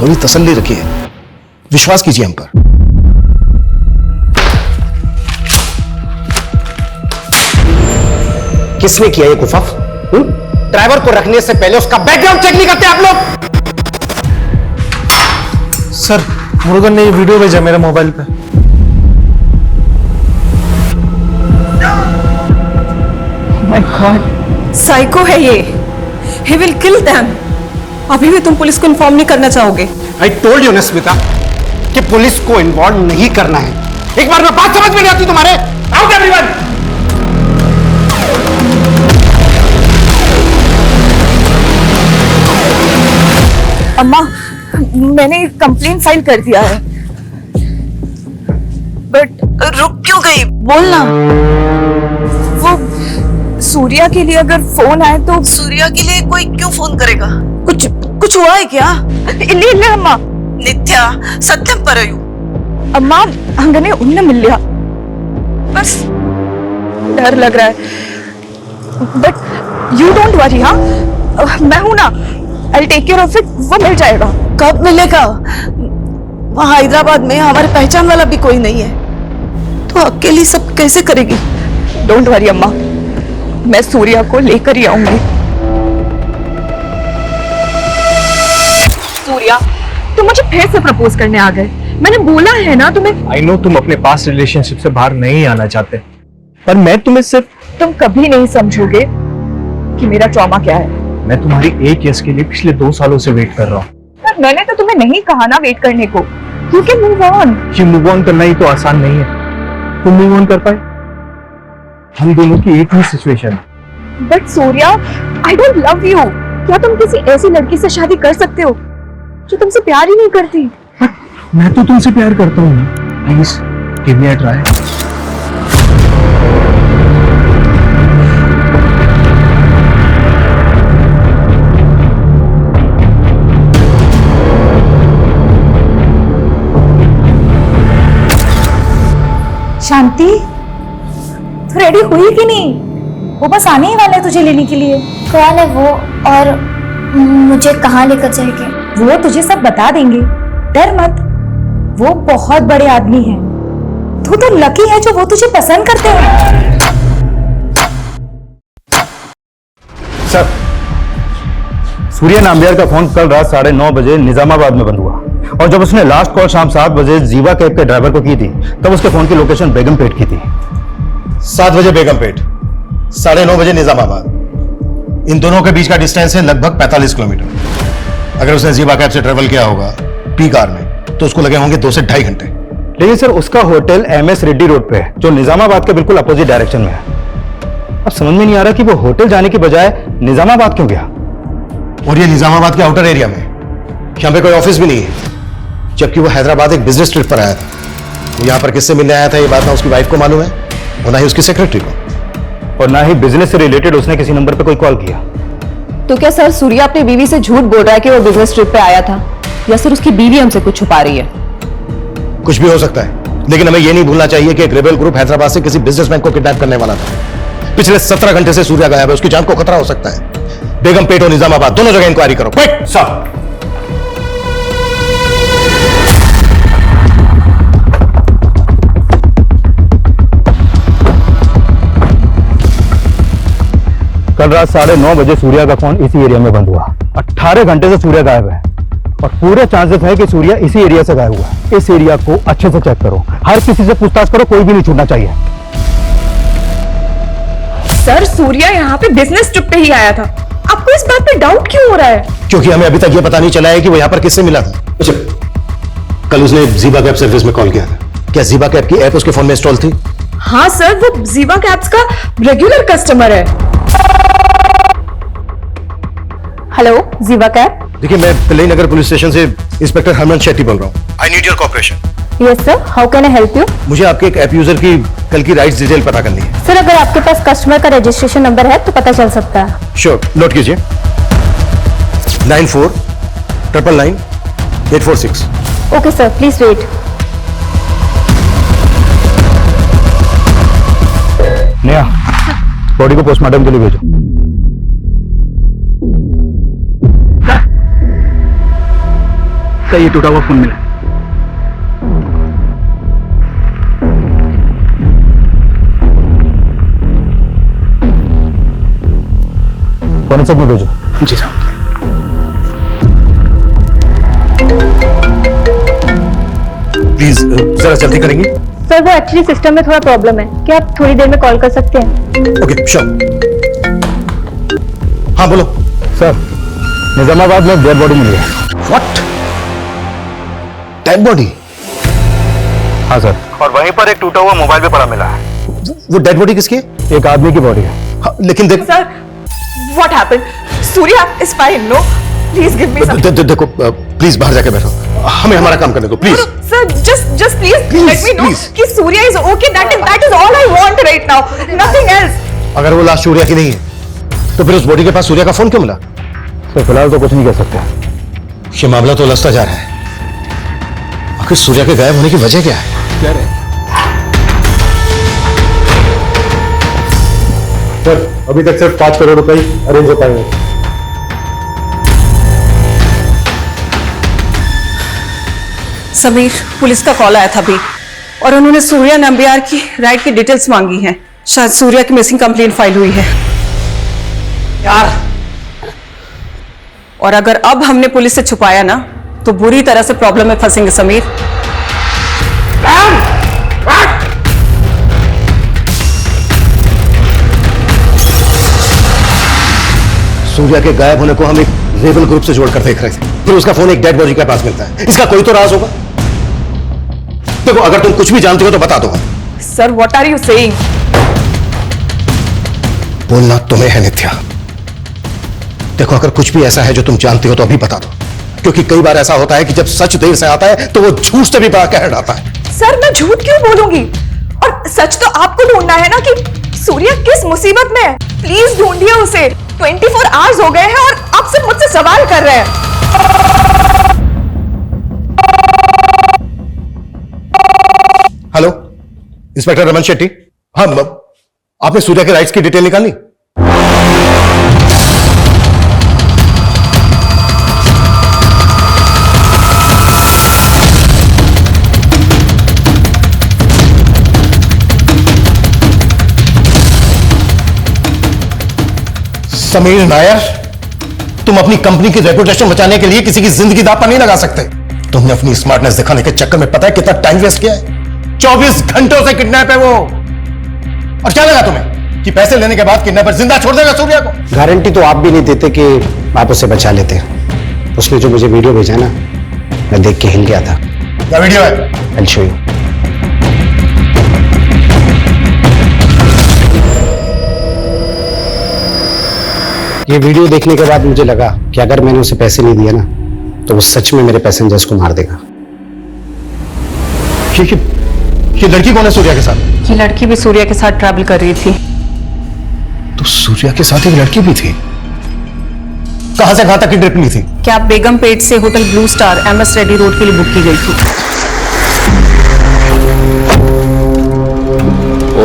थोड़ी तसल्ली रखिए, विश्वास कीजिए हम पर। किसने किया ये कुफफ? ड्राइवर को रखने से पहले उसका बैकग्राउंड चेक नहीं करते आप लोग? सर, मुरुगन ने ये वीडियो भेजा मेरे मोबाइल पे। माय गॉड, साइको है ये। He will kill them. अभी भी तुम पुलिस को इन्फॉर्म नहीं करना चाहोगे? आई टोल्ड यू ना स्मिता कि पुलिस को इन्वॉल्व नहीं करना है। एक बार में बात समझ में नहीं आती तुम्हारे? Out everyone! अम्मा, मैंने कंप्लेंट फाइल कर दिया है, बट रुक क्यों गई? बोलना। वो सूर्या के लिए अगर फोन आए तो? सूर्या के लिए कोई क्यों फोन करेगा? कुछ हुआ है क्या? ಇಲ್ಲ ಅಮ್ಮ. ನಿತ್ಯ ಸತ್ಯಂ ಪರಯು. ಅಮ್ಮ ಹಂಗನೆ उन्हें मिल लिया, बस डर लग रहा है, बट यू डोंट वरी। हाँ, मैं हूं ना, I'll take care of it। वो मिल जाएगा। कब मिलेगा? वहां हैदराबाद में हमारे पहचान वाला भी कोई नहीं है, तो अकेली सब कैसे करेगी? डोंट वरी अम्मा, मैं सूर्या को लेकर ही आऊंगी। सूर्या, तुम मुझे फिर से प्रपोज करने आ गए। मैंने बोला है ना तुम्हें। आई नो तुम अपने पास्ट रिलेशनशिप से बाहर नहीं आना चाहते, पर मैं तुम्हें सिर्फ... तुम कभी नहीं समझोगे कि मेरा ट्रॉमा क्या है। मैं तुम्हारी एक यस के लिए पिछले 2 सालों से वेट कर रहा हूँ। पर मैंने तो तुम्हें नहीं कहा ना वेट करने को। You can move on। ये मूव ऑन करना ही तो आसान नहीं है। तुम मूव ऑन कर पाए? हम दोनों की एक ही सिचुएशन है। But Surya, I don't love you. क्या तुम किसी ऐसी लड़की से शादी कर सकते हो जो तुमसे प्यार ही नहीं करती? मैं तो तुमसे प्यार करता हूँ ना। Please give me a try. Shanti, तू रेडी हुई कि नहीं? वो बस आने ही वाला है तुझे लेने के लिए। कौन है वो और मुझे कहाँ लेकर जाएंगे? वो तुझे सब बता देंगे, डर मत। वो बहुत बड़े आदमी हैं। तू तो लकी है जो वो तुझे पसंद करते हैं। सर, सूर्या नाम्बियार का फोन कल रात 9:30 बजे निजामाबाद में बंद हुआ और जब उसने लास्ट कॉल शाम 7 बजे जीवा कैब के ड्राइवर को की थी तब उसके फोन की लोकेशन बेगमपेट की थी। 7 बजे बेगमपेट, 9:30 बजे निजामाबाद। इन दोनों के बीच का डिस्टेंस है लगभग 45 किलोमीटर। अगर उसने जीवा कैब से ट्रेवल किया होगा पी कार में तो उसको लगे होंगे 2 से 2.5 घंटे। लेकिन सर उसका होटल MS रेड्डी रोड पे है जो निजामाबाद के बिल्कुल अपोजिट डायरेक्शन में है। अब समझ में नहीं आ रहा कि वो होटल जाने की बजाय निजामाबाद क्यों गया। और ये निजामाबाद के आउटर एरिया में, यहाँ पे कोई ऑफिस भी नहीं है, जबकि वो हैदराबाद एक बिजनेस ट्रिप पर आया था। वो यहाँ पर किससे मिलने आया था ये बात ना उसकी वाइफ को मालूम है और ना ही उसकी सेक्रेटरी को, और ना ही बिजनेस से रिलेटेड उसने किसी नंबर पे कोई कॉल किया। तो क्या सर सूर्या अपनी बीवी से झूठ बोल रहा है कि वो बिजनेस ट्रिप पे आया था, या सर उसकी बीवी हमसे कुछ छुपा रही है? कुछ भी हो सकता है, लेकिन हमें यह नहीं भूलना चाहिए कि एक रेबेल ग्रुप हैदराबाद से किसी बिजनेसमैन को किडनैप करने वाला था। पिछले 17 घंटे से सूर्या गायब है, उसकी जान को खतरा हो सकता है। बेगमपेट और निजामाबाद दोनों जगह इंक्वायरी करो। Quick sir. कल रात 9:30 बजे सूर्या का फोन इसी एरिया में बंद हुआ। 18 घंटे से सूर्या गायब है और पूरे चांसेस है कि सूर्या इसी एरिया से गायब हुआ है। इस एरिया को अच्छे से चेक करो, हर किसी से पूछताछ करो, कोई भी नहीं छूटना चाहिए। सर सूर्या यहाँ पे बिजनेस ट्रिप पे ही आया था, आपको इस बात पे डाउट क्यों हो रहा है? क्योंकि हमें अभी तक यह पता नहीं चला है कि वो यहाँ पर किससे मिला था। अच्छा, कल उसने जीवा कैब सर्विस में कॉल किया था, क्या जीवा कैब की ऐप उसके फोन में इंस्टॉल थी? हाँ सर, वो जीवा कैब्स का रेगुलर कस्टमर है। हेलो जीवा कैब। देखिए, मैं तिलई नगर पुलिस स्टेशन से इंस्पेक्टर हरमन शेट्टी बोल रहा हूँ। I need your cooperation. Yes sir, how can I help you? मुझे आपके एक ऐप यूजर की कल की राइड्स डिटेल पता करनी है। सर अगर आपके पास कस्टमर का रजिस्ट्रेशन नंबर है तो पता चल सकता है। श्योर, नोट कीजिए 94999846। Okay sir, please wait. Neha, body को पोस्टमार्टम के लिए भेजो। सर ये टूटा हुआ फोन मिला। फॉरेंसिक में भेजो। जी साहब। प्लीज जरा जल्दी करेंगे। सर वो एक्चुअली सिस्टम में थोड़ा प्रॉब्लम है, क्या आप थोड़ी देर में कॉल कर सकते हैं? Okay sure. हाँ बोलो। सर निजामाबाद में डेड बॉडी मिली है। व्हाट? Dead body? हाँ सर। और वहीं पर एक टूटा हुआ मोबाइल भी पड़ा मिला है। वो डेड बॉडी किसकी है? एक आदमी की बॉडी है। हाँ, लेकिन देख sir, what happened? Surya is fine, no? Please give me some. देखो प्लीज बाहर जाके बैठो, हमें हमारा काम करने दो please. Sir just please let me know कि Surya is okay, that is all I want right now, nothing else. अगर वो लाश सूर्या की नहीं है तो फिर उस बॉडी के पास सूर्या का फोन क्यों मिला? सर फिलहाल तो कुछ नहीं कह सकते। ये मामला तो उलझता जा रहा है। आखिर सूर्या के गायब होने की वजह क्या है? सर अभी तक सिर्फ 5 करोड़ रुपए अरेंज हो पाए हैं। समीर, पुलिस का कॉल आया था अभी और उन्होंने सूर्या नंबियार की राइड की डिटेल्स मांगी हैं। शायद सूर्या की मिसिंग कंप्लेंट फाइल हुई है यार। और अगर अब हमने पुलिस से छुपाया ना तो बुरी तरह से प्रॉब्लम में फंसेंगे समीर। सूर्या के गायब होने को हम एक रेबल ग्रुप से जोड़कर देख रहे थे, फिर उसका फोन एक डेड बॉडी के पास मिलता है। इसका कोई तो राज होगा। देखो अगर तुम कुछ भी जानते हो तो बता दो। Sir what are you saying? बोलना तुम्हें है नित्या। देखो अगर कुछ भी ऐसा है जो तुम जानते हो तो अभी बता दो, क्योंकि कई बार ऐसा होता है कि जब सच देर से आता है तो वो झूठ से भी बड़ा कहर आता है। सर मैं झूठ क्यों बोलूंगी? और सच तो आपको ढूंढना है ना कि सूर्या किस मुसीबत में है। प्लीज ढूंढिए उसे। 24 आवर्स हो गए हैं और आप सिर्फ मुझसे सवाल कर रहे हैं। Hello, inspector Raman Shetty. हाँ, आपने सूर्या के राइट्स की डिटेल निकाली? समीर नायर, तुम अपनी कंपनी की रेपुटेशन बचाने के लिए किसी की जिंदगी दांव पर नहीं लगा सकते। तुमने अपनी स्मार्टनेस दिखाने के चक्कर में पता है कितना टाइम वेस्ट किया है? 24 घंटों से किडनैप है वो। और क्या लगा तुम्हें कि पैसे लेने के बाद किडनैपर जिंदा छोड़ देगा सूर्या को? गारंटी तो आप भी नहीं देते कि आप उसे बचा लेते। उसने जो मुझे वीडियो भेजा ना, मैं देख के हिल गया था। क्या वीडियो है? I'll show you. ये वीडियो देखने के बाद मुझे लगा कि अगर मैंने उसे पैसे नहीं दिए ना, तो वो सच में मेरे पैसेंजर्स को मार देगा। ये लड़की कौन है सूर्या के साथ? ये लड़की भी सूर्या के साथ ट्रैवल कर रही थी। तो सूर्या के साथ एक लड़की भी थी? कहां से कहां तक की ट्रिप ली थी? कैब बेगमपेट से hotel blue star MS Reddy road के लिए बुक की गई थी।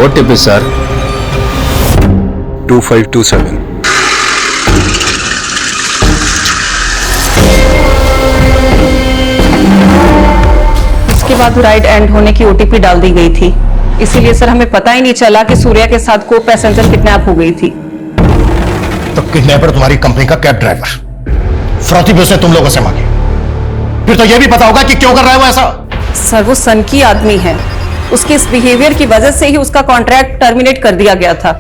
OTP sir 2527। उसके बाद राइड एंड होने की OTP डाल दी गई थी, इसीलिए सर हमें पता ही नहीं चला कि सूर्या के साथ को पैसेंजर किडनैप हो गई थी। तो किडनैपर तुम्हारी कंपनी का कैब ड्राइवर, फ्रॉती भी उसने तुम लोगों से मांगी। फिर तो यह भी पता होगा कि क्यों कर रहा है वो ऐसा। सर वो सन की आदमी है, उसके इस बिहेवियर की वजह से ही उसका कॉन्ट्रैक्ट टर्मिनेट कर दिया गया था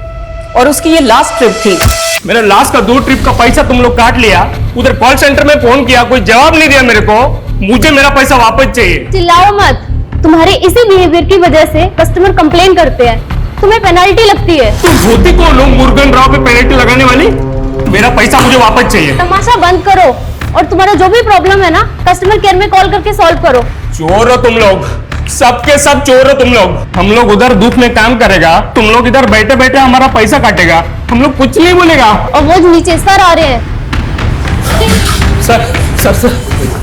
और उसकी ये लास्ट ट्रिप थी। मेरा लास्ट का 2 ट्रिप का पैसा तुम लोग काट लिया। उधर कॉल सेंटर में फोन किया, कोई जवाब नहीं दिया मेरे को। मुझे मेरा पैसा वापस चाहिए। चिल्लाओ मत, तुम्हारे इसी बिहेवियर की वजह से कस्टमर कंप्लेन करते हैं, तुम्हें पेनल्टी लगती है। तुम होती कौन हो मुर्गन राव पे पेनल्टी लगाने वाली? मेरा पैसा मुझे वापस चाहिए। तमाशा बंद करो और तुम्हारा जो भी प्रॉब्लम है ना, कस्टमर केयर में कॉल करके सॉल्व करो। चोर हो तुम लोग, सबके सब चोर हो तुम लोग। हम लोग उधर धूप में काम करेगा, तुम लोग इधर बैठे बैठे हमारा पैसा काटेगा। हम लोग कुछ नहीं बोलेगा। और वो नीचे सर आ रहे हैं। सर सर सर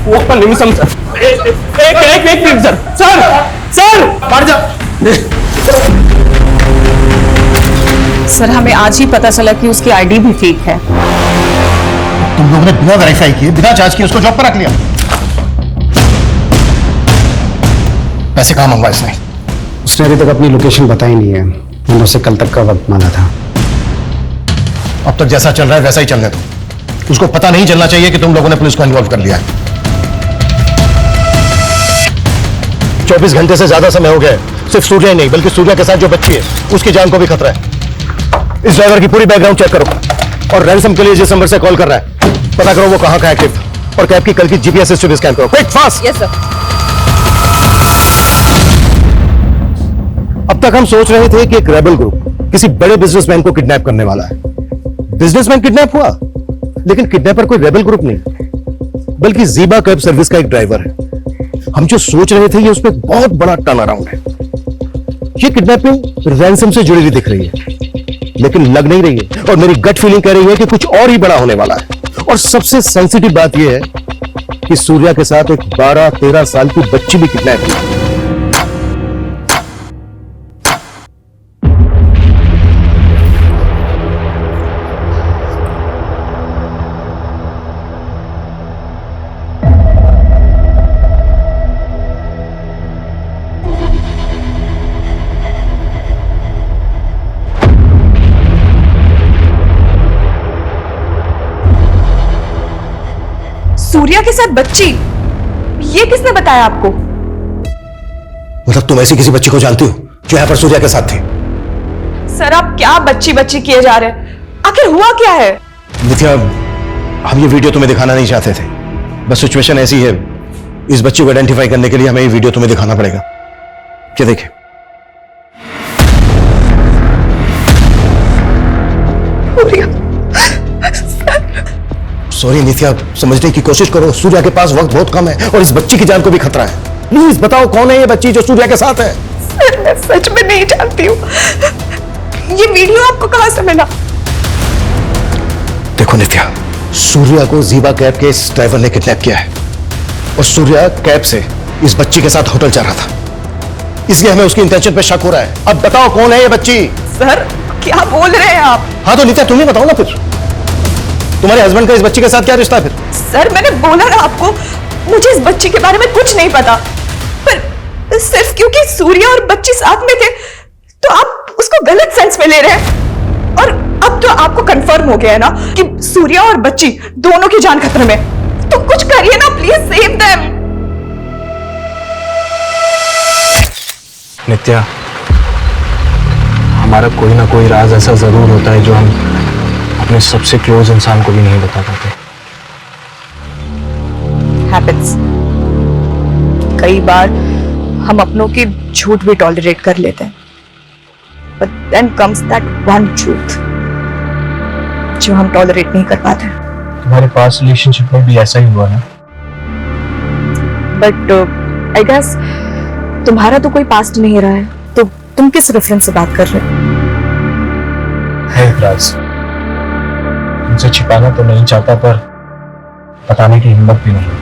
वो पर निमिषम सर, एक मिनट सर। सर सर बाहर जा। सर हमें आज ही पता चला कि उसकी ID भी फेक है। तुम लोगों ने बिना वेरीफाई किए, बिना जांच किए उसको जॉब पर रख लिया। पैसे कहां मंगवा इसने? उसने अभी तक अपनी लोकेशन बताई नहीं है। मैंने उससे कल तक का वक्त मांगा था। अब तक जैसा चल रहा है वैसा ही चलने दो। उसको पता नहीं चलना चाहिए कि तुम लोगों ने पुलिस को इन्वॉल्व कर लिया है। 24 घंटे से ज्यादा समय हो गया है। सिर्फ सूर्या ही नहीं बल्कि सूर्या के साथ जो बच्ची है उसकी जान को भी खतरा है। इस ड्राइवर की पूरी बैकग्राउंड चेक करो और रैंसम के लिए जिस नंबर से कॉल कर रहा है पता करो वो कहां का एक्टिव था और कैब की कल की GPS हिस्ट्री स्कैन करो। Quick fast. Yes sir. अब तक हम सोच रहे थे कि एक रेबल ग्रुप किसी बड़े बिजनेसमैन को किडनैप करने वाला है। बिजनेसमैन किडनैप हुआ, लेकिन किडनैपर कोई रेबल ग्रुप नहीं बल्कि ज़ीबा कैब सर्विस का एक ड्राइवर है। हम जो सोच रहे थे ये उसमें एक बहुत बड़ा टर्न अराउंड है। ये किडनैपिंग रैंसम से जुड़ी हुई दिख रही है लेकिन लग नहीं रही है और मेरी गट फीलिंग कह रही है कि कुछ और ही बड़ा होने वाला है। और सबसे सेंसिटिव बात यह है कि सूर्या के साथ एक 12-13 साल की बच्ची भी किडनैप हुई। सूर्या के साथ बच्ची, ये किसने बताया आपको? मतलब तुम ऐसी किसी बच्ची को जानती हो जो यहां पर सूर्या के साथ थी? सर आप क्या बच्ची बच्ची किए जा रहे हैं? आखिर हुआ क्या है? नित्या, हम ये वीडियो तुम्हें दिखाना नहीं चाहते थे, बस सिचुएशन ऐसी है। इस बच्ची को आइडेंटिफाई करने के लिए हमें ये वीडियो तुम्हें दिखाना पड़ेगा। क्या देखे? सॉरी नित्या, समझने की कोशिश करो। सूर्या के पास वक्त बहुत कम है और इस बच्ची की जान को भी खतरा है। प्लीज बताओ कौन है ये बच्ची जो सूर्या के साथ है? सर मैं सच में नहीं जानती हूँ। ये वीडियो आपको कहां से मिला? देखो नित्या, सूर्या को ज़ीबा कैब के इस ड्राइवर ने किडनैप किया है और सूर्या कैब से इस बच्ची के साथ होटल जा रहा था, इसलिए हमें उसकी इंटेंशन पे शक हो रहा है। अब बताओ कौन है ये बच्ची? सर क्या बोल रहे हैं आप? हाँ तो नित्या तुम ही बताओ ना, फिर तुम्हारे हस्बैंड का इस बच्ची के साथ क्या रिश्ता है फिर? सर मैंने बोला ना आपको, मुझे इस बच्ची के बारे में कुछ नहीं पता, पर सिर्फ क्योंकि सूर्या और बच्ची साथ में थे तो आप उसको गलत सेंस में ले रहे हैं। और अब तो आपको कंफर्म हो गया है ना कि सूर्या और बच्ची दोनों की जान खतरे में। तो कुछ करिए ना, प्लीज सेव देम। नित्या, हमारा कोई ना कोई राज ऐसा जरूर होता है जो हम अपने सबसे क्लोज इंसान को भी नहीं बता पाते। हैपेंस। कई बार हम अपनों की झूठ भी टॉलरेट कर लेते हैं, but then comes that one truth जो हम टॉलरेट नहीं कर पाते। तुम्हारे पास रिलेशनशिप में भी ऐसा ही हुआ ना? बट आई गेस तुम्हारा तो कोई पास्ट नहीं रहा है, तो तुम किस रेफरेंस से बात कर रहे हो? है एक राज, मुझे छिपाना तो नहीं चाहता पर बताने की हिम्मत भी नहीं।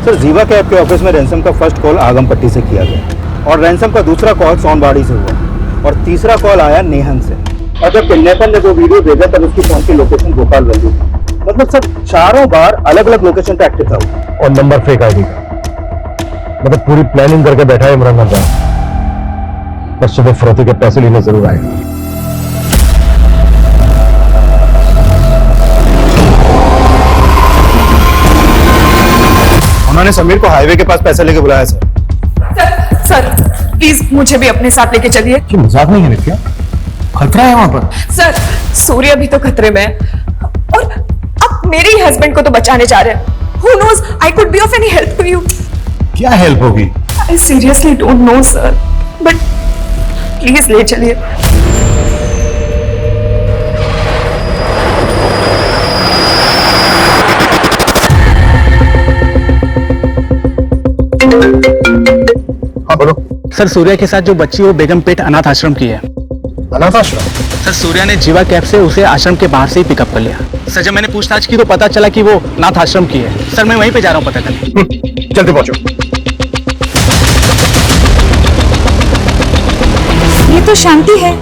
सर, जीवा कैब के ऑफिस में रैंसम का फर्स्ट कॉल आगमपट्टी से किया गया और रैंसम का दूसरा कॉल सोनबाड़ी से हुआ और तीसरा कॉल आया नेहन से। और जब किडनैपर ने वो वीडियो भेजा तब उसकी फोन की लोकेशन भोपाल वैल्यू थी। मतलब सर, चारों बार अलग अलग लोकेशन पे एक्टिव था और नंबर फेक आईडी का। मतलब पूरी प्लानिंग करके बैठा है इमरान खान, पर सुबह फरोती के पैसे लेने जरूर आएगा। उन्होंने समीर को हाईवे के पास पैसे लेके बुलाया सर। सर प्लीज मुझे भी अपने साथ लेके चलिए। मजाक नहीं है नित्या, खतरा है वहां पर। सर सूर्य भी तो खतरे में है और आप मेरे ही हस्बैंड को तो बचाने जा रहे हैं। Who knows, I could be of any help to you. क्या हेल्प होगी? I seriously don't know sir, but please ले चलिए। हाँ बोलो। सर, सूर्या के साथ जो बच्ची वो बेगमपेट अनाथ आश्रम की है। अनाथ आश्रम? सर, सूर्या ने जीवा कैब से उसे आश्रम के बाहर से ही पिकअप कर लिया। सर, जब मैंने पूछताछ की तो पता चला कि वो अनाथ आश्रम की है। सर, मैं वहीं पे जा रहा हूँ पता करने। जल्दी पहुंचो। ये तो शांति है,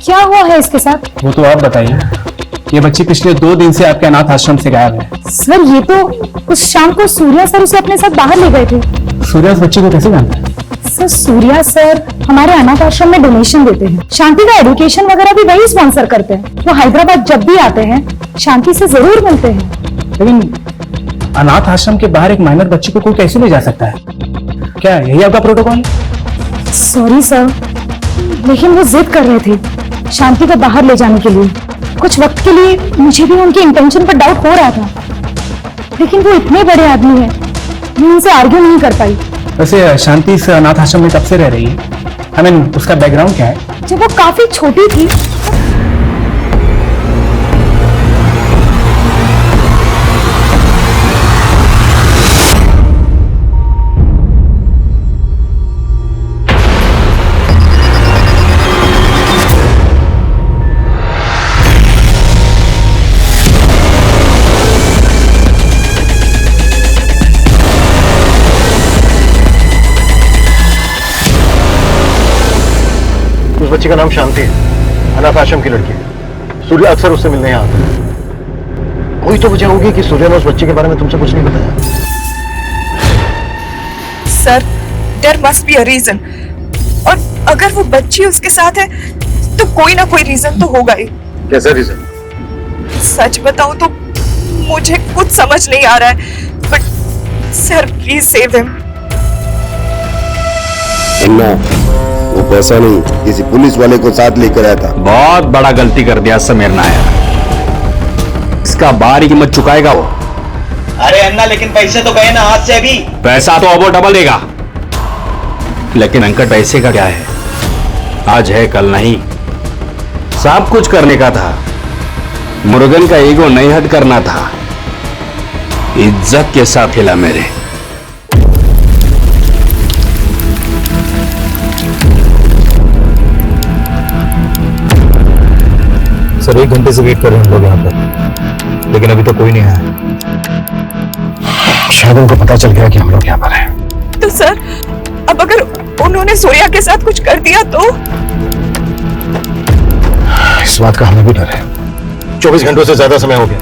क्या हुआ है इसके साथ? वो तो आप बताइए। ये बच्ची पिछले 2 दिन से आपके अनाथ आश्रम से गायब है। सर ये तो उस शाम को सूर्या सर उसे अपने साथ बाहर ले गए थे। सूर्या उस बच्ची को कैसे जानता है? सर सूर्या सर हमारे अनाथ आश्रम में डोनेशन देते हैं। शांति का एजुकेशन वगैरह भी वही स्पॉन्सर करते हैं। वो हैदराबाद जब भी आते हैं शांति से जरूर मिलते हैं। लेकिन अनाथ आश्रम के बाहर एक माइनर बच्ची को कोई कैसे ले जा सकता है? क्या यही आपका प्रोटोकॉल? सॉरी सर, लेकिन वो जिद कर रहे थे शांति को बाहर ले जाने के लिए। कुछ वक्त के लिए मुझे भी उनके इंटेंशन पर डाउट हो रहा था, लेकिन वो इतने बड़े आदमी हैं, मैं उनसे आर्ग्यू नहीं कर पाई। वैसे शांति इस अनाथ आश्रम में कब से रह रही है? I mean, उसका बैकग्राउंड क्या है? जब वो काफी छोटी थी। उस बच्ची का नाम शांति है, अनाथ आश्रम की लड़की है। सूर्या अक्सर उससे मिलने यहाँ आता है। कोई तो वजह होगी कि सूर्या ने उस बच्ची के बारे में तुमसे कुछ नहीं बताया। Sir there must be a reason, और अगर वो बच्ची उसके साथ है तो कोई ना कोई रीजन तो होगा ही। कैसा रीजन? सच बताऊं तो मुझे कुछ समझ नहीं आ रहा है, but sir please save him. Anna, वो पैसा नहीं किसी पुलिस वाले को साथ लेकर आया था। बहुत बड़ा गलती कर दिया समीर नायर, इसका बारी कीमत चुकाएगा वो। अरे अन्ना, लेकिन पैसे तो गए ना हाथ से अभी। पैसा तो अब डबल देगा, लेकिन अंकट पैसे का क्या है? आज है कल नहीं। सब कुछ करने का था, मुर्गन का ईगो नहीं हट करना था। इज्जत के साथ हिला मेरे। सर 1 घंटे से वेट कर रहे हैं हम लोग यहाँ पर, लेकिन अभी तक कोई नहीं आया। शायद उनको पता चल गया कि हम लोग यहाँ पर हैं। तो सर अब अगर उन्होंने सूर्या के साथ कुछ कर दिया तो? इस बात का हमें भी डर है। 24 घंटों से ज्यादा समय हो गया,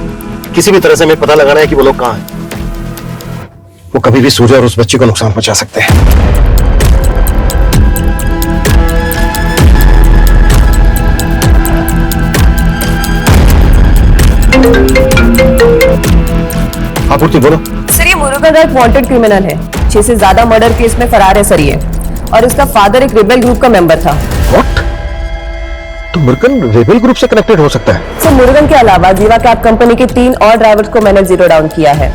किसी भी तरह से हमें पता लगाना है कि वो लोग कहाँ हैं। वो कभी भी सूर्या और उस बच्ची को नुकसान पहुंचा सकते हैं। हाँ पूर्ति बोलो। सर ये मुरुगन एक वांटेड क्रिमिनल है, 6 से ज्यादा मर्डर केस में फरार है सर ये, और इसका फादर एक रेबेल ग्रुप का मेंबर था। व्हाट? तो मुरुगन रेबेल ग्रुप से कनेक्टेड हो सकता है? सर मुरुगन के अलावा जीवा कैब कंपनी के 3 और ड्राइवर्स को मैंने जीरो डाउन किया है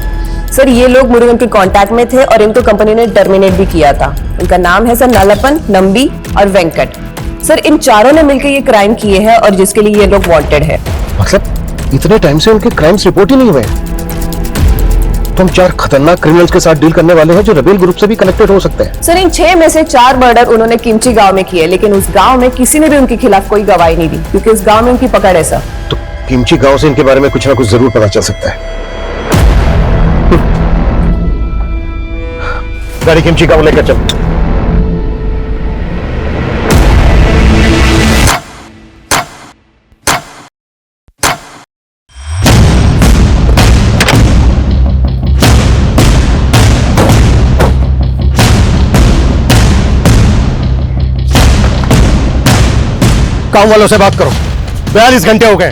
सर। ये लोग मुरुगन के कांटेक्ट में थे और इनको कंपनी ने टर्मिनेट भी किया था। इनका नाम है सर नलपन, नंबी और वेंकट। सर इन चारों ने मिलकर ये क्राइम किए हैं और जिसके लिए ये लोग वांटेड है। मतलब इतने टाइम से उनके क्राइम्स रिपोर्ट ही नहीं हुए? तो हम 4 खतरनाक क्रिमिनल्स के साथ डील करने वाले हैं जो रेबेल ग्रुप से भी कनेक्टेड हो सकते हैं। सर इन 6 में से 4 मर्डर उन्होंने किमची गांव में किए, लेकिन उस गांव में किसी ने भी उनके खिलाफ कोई गवाही नहीं दी क्योंकि उस गांव में उनकी पकड़ है सर। तो किमची गांव से इनके बारे में कुछ ना कुछ जरूर पता चल सकता है। गाड़ी किमची गांव लेकर चल। गांव वालों से बात करो। 42 घंटे हो गए।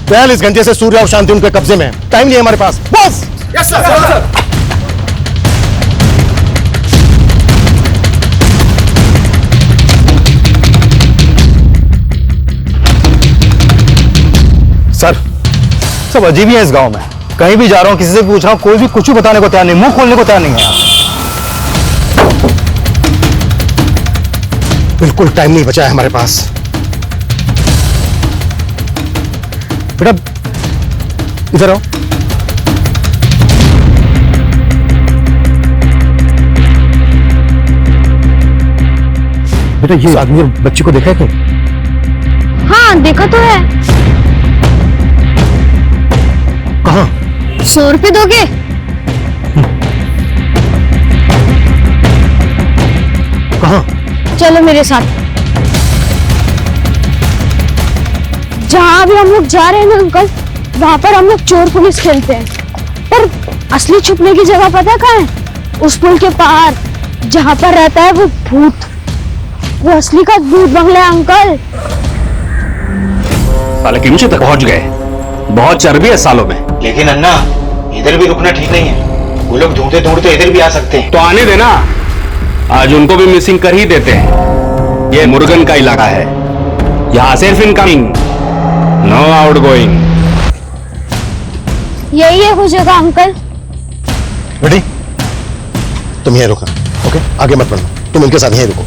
42 घंटे से सूर्य और शांति उनके कब्जे में है। टाइम नहीं है हमारे पास। बस। Yes sir. सर सब अजीब ही है इस गांव में। कहीं भी जा रहा हूं, किसी से पूछ रहा हूं, कोई भी कुछ भी बताने को तैयार नहीं, मुंह खोलने को तैयार नहीं है। बिल्कुल टाइम नहीं बचा है हमारे पास। बेटा इधर आओ। बेटा ये आदमी और बच्ची को देखा है क्या? हाँ देखा तो है। कहाँ? 100 रुपए दोगे? कहाँ? चलो मेरे साथ। जहाँ भी हम लोग जा रहे हैं ना अंकल, वहाँ पर हम लोग चोर पुलिस खेलते हैं, पर असली छुपने की जगह पता कहाँ है? उस पुल के पार जहाँ पर रहता है वो भूत, वो असली का भूत बंगला है अंकल। साले किमची तक पहुंच गए। बहुत चर्बी है सालों में। लेकिन अन्ना इधर भी रुकना ठीक नहीं है। वो लोग ढूंढते ढूंढते इधर भी आ सकते हैं। तो आने देना, आज उनको भी मिसिंग कर ही देते हैं। ये मुरुगन का इलाका है, यहाँ सिर्फ इनकमिंग, नो आउटगोइंग। यही है वो जगह अंकल। बेटी तुम यहीं रुको, ओके? आगे मत बढ़ो, तुम उनके साथ यहीं रुको।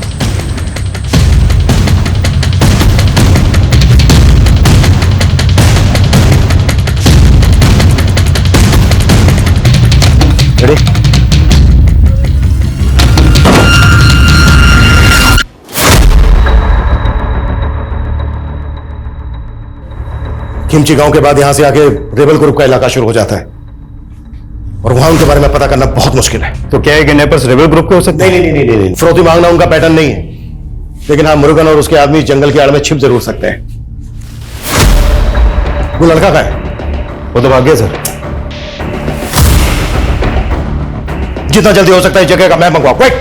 रेडी? किमची गांव के बाद यहां से आगे रेबेल ग्रुप का इलाका शुरू हो जाता है और वहां उनके बारे में पता करना बहुत मुश्किल है। तो क्या है कि किडनैपर्स रेबेल ग्रुप के हो सकते हैं? नहीं। फिरौती मांगना उनका पैटर्न नहीं है, लेकिन हाँ मुरुगन और उसके आदमी जंगल की आड़ में छिप जरूर सकते हैं। वो लड़का कहाँ है? वो तो भाग गया सर। जितना जल्दी हो सकता है जगह का मैप मंगवाओ, क्विक।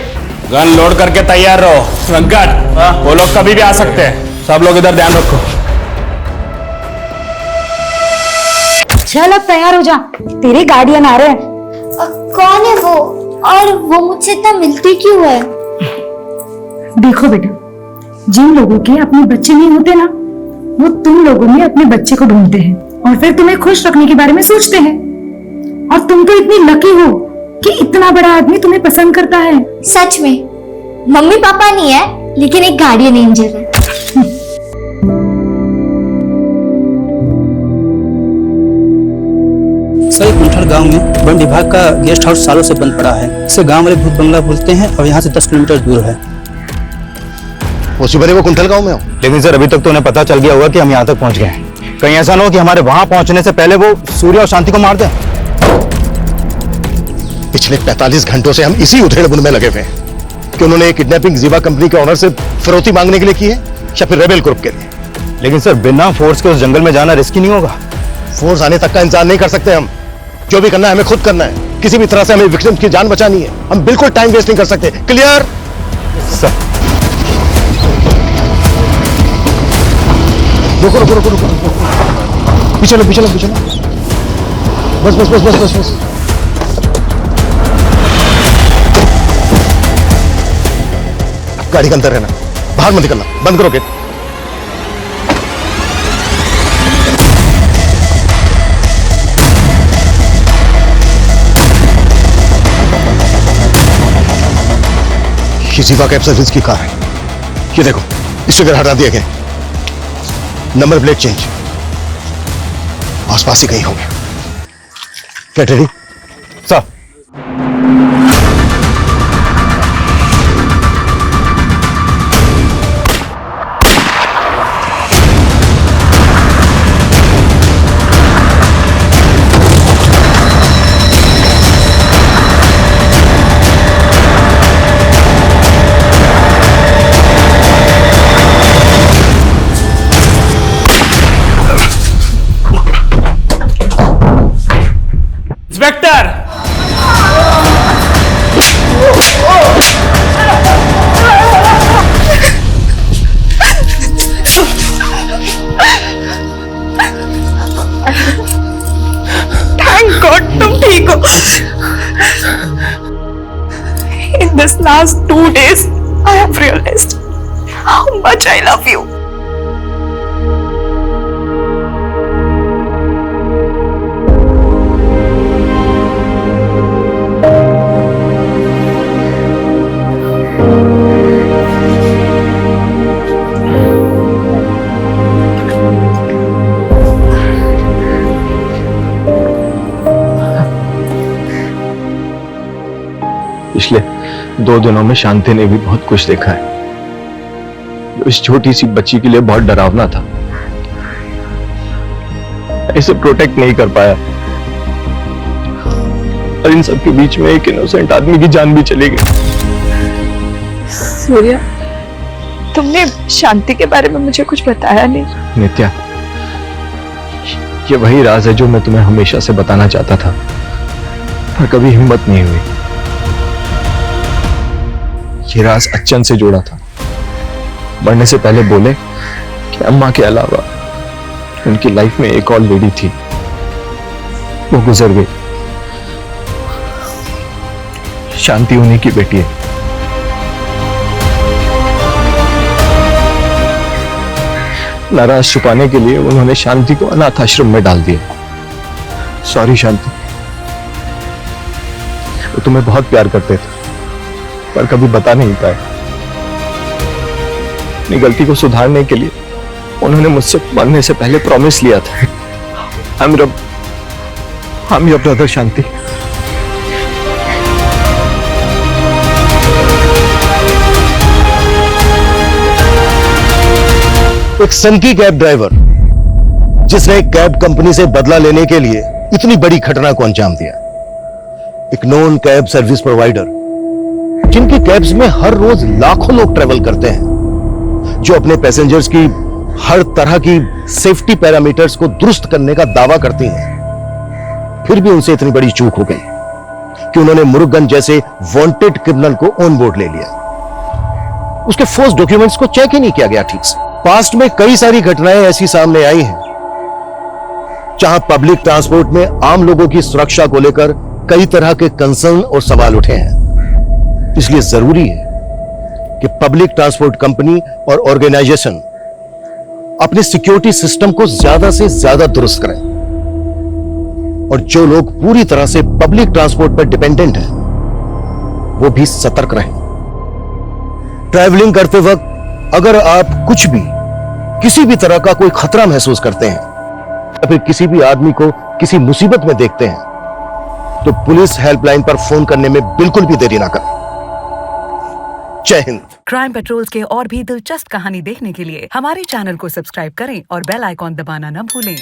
गन लोड करके तैयार रहो। वेंकट, वो लोग कभी भी आ सकते हैं। सब लोग इधर ध्यान रखो। चल अब तैयार हो जा, तेरे गार्डियन आ रहे हैं। कौन है वो और वो मुझसे इतना मिलती क्यों है? देखो बेटा, जिन लोगों के अपने बच्चे नहीं होते ना, वो तुम लोगों में अपने बच्चे को ढूंढते हैं और फिर तुम्हें खुश रखने के बारे में सोचते हैं। और तुम तो इतनी लकी हो कि इतना बड़ा आदमी तुम्हें पसंद करता है। सच में मम्मी पापा नहीं है, लेकिन एक गार्डियन एंजल है। सर कुंठल गांव में वन विभाग का गेस्ट हाउस सालों से बंद पड़ा है। इसे गांव वाले भूत बंगला बोलते हैं और यहाँ से 10 किलोमीटर दूर है। उसी बड़े वो कुंठल गांव में हो? लेकिन सर अभी तक तो उन्हें पता चल गया होगा कि हम यहाँ तक पहुँच गए हैं। कहीं ऐसा ना हो कि हमारे वहां पहुंचने से पहले वो सूर्य और शांति को मार दें। पिछले 45 घंटों से हम इसी उधेड़-बुन में लगे हुए हैं कि उन्होंने किडनैपिंग जीवा कंपनी के ऑनर से फिरौती मांगने के लिए की है या फिर रेबेल ग्रुप के लिए। लेकिन सर बिना फोर्स के उस जंगल में जाना रिस्की नहीं होगा? फोर्स आने तक का इंतजार नहीं कर सकते हम। जो भी करना है हमें खुद करना है। किसी भी तरह से हमें विक्टिम्स की जान बचानी है। हम बिल्कुल टाइम वेस्ट नहीं कर सकते। क्लियर? सर रुको रुको रुको रुको, पीछे लो पीछे लो पीछे लो। बस बस बस बस बस बस। गाड़ी के अंदर रहना, बाहर मत निकलना, बंद करो गेट। ये जीवा कैब सर्विस की कार है, ये देखो स्टिकर हटा दिया गया, नंबर प्लेट चेंज, आसपास ही कहीं होंगे। Get ready sir. Inspector, thank God तुम ठीक हो। In this last 2 days, I have realized how much I love you. पिछले 2 दिनों में शांति ने भी बहुत कुछ देखा है जो इस छोटी सी बच्ची के लिए बहुत डरावना था। इसे प्रोटेक्ट नहीं कर पाया और इन सब के बीच में एक इनोसेंट आदमी की जान भी चली गई। सूर्या, तुमने शांति के बारे में मुझे कुछ बताया नहीं। नित्या, ये वही राज है जो मैं तुम्हें हमेशा से बताना चाहता था पर कभी हिम्मत नहीं हुई। ये राज अच्छन से जोड़ा था। मरने से पहले बोले कि अम्मा के अलावा उनकी लाइफ में एक और लेडी थी, वो गुजर गई। शांति उन्हीं की बेटी है। नाराज छुपाने के लिए उन्होंने शांति को अनाथ आश्रम में डाल दिया। सॉरी शांति, वो तुम्हें बहुत प्यार करते थे पर कभी बता नहीं पाए। अपनी गलती को सुधारने के लिए उन्होंने मुझसे मरने से पहले प्रॉमिस लिया था। I'm your brother शांति। एक सनकी कैब ड्राइवर जिसने एक कैब कंपनी से बदला लेने के लिए इतनी बड़ी घटना को अंजाम दिया। एक नॉन कैब सर्विस प्रोवाइडर जिनकी कैब्स में हर रोज लाखों लोग ट्रेवल करते हैं, जो अपने पैसेंजर्स की हर तरह की सेफ्टी पैरामीटर्स को दुरुस्त करने का दावा करती हैं, फिर भी उनसे इतनी बड़ी चूक हो गई कि उन्होंने मुरुगन जैसे वांटेड क्रिमिनल को ऑन बोर्ड ले लिया। उसके फोर्स डॉक्यूमेंट्स को चेक ही नहीं किया गया ठीक से। पास्ट में कई सारी घटनाएं ऐसी सामने आई हैं जहां पब्लिक ट्रांसपोर्ट में आम लोगों की सुरक्षा को लेकर कई तरह के कंसर्न और सवाल उठे हैं। इसलिए जरूरी है कि पब्लिक ट्रांसपोर्ट कंपनी और ऑर्गेनाइजेशन अपने सिक्योरिटी सिस्टम को ज्यादा से ज्यादा दुरुस्त करें और जो लोग पूरी तरह से पब्लिक ट्रांसपोर्ट पर डिपेंडेंट हैं वो भी सतर्क रहें। ट्रैवलिंग करते वक्त अगर आप कुछ भी किसी भी तरह का कोई खतरा महसूस करते हैं या फिर किसी भी आदमी को किसी मुसीबत में देखते हैं तो पुलिस हेल्पलाइन पर फोन करने में बिल्कुल भी देरी ना करें। जय हिंद। क्राइम पेट्रोल्स के और भी दिलचस्प कहानी देखने के लिए हमारे चैनल को सब्सक्राइब करें और बेल आइकॉन दबाना न भूलें।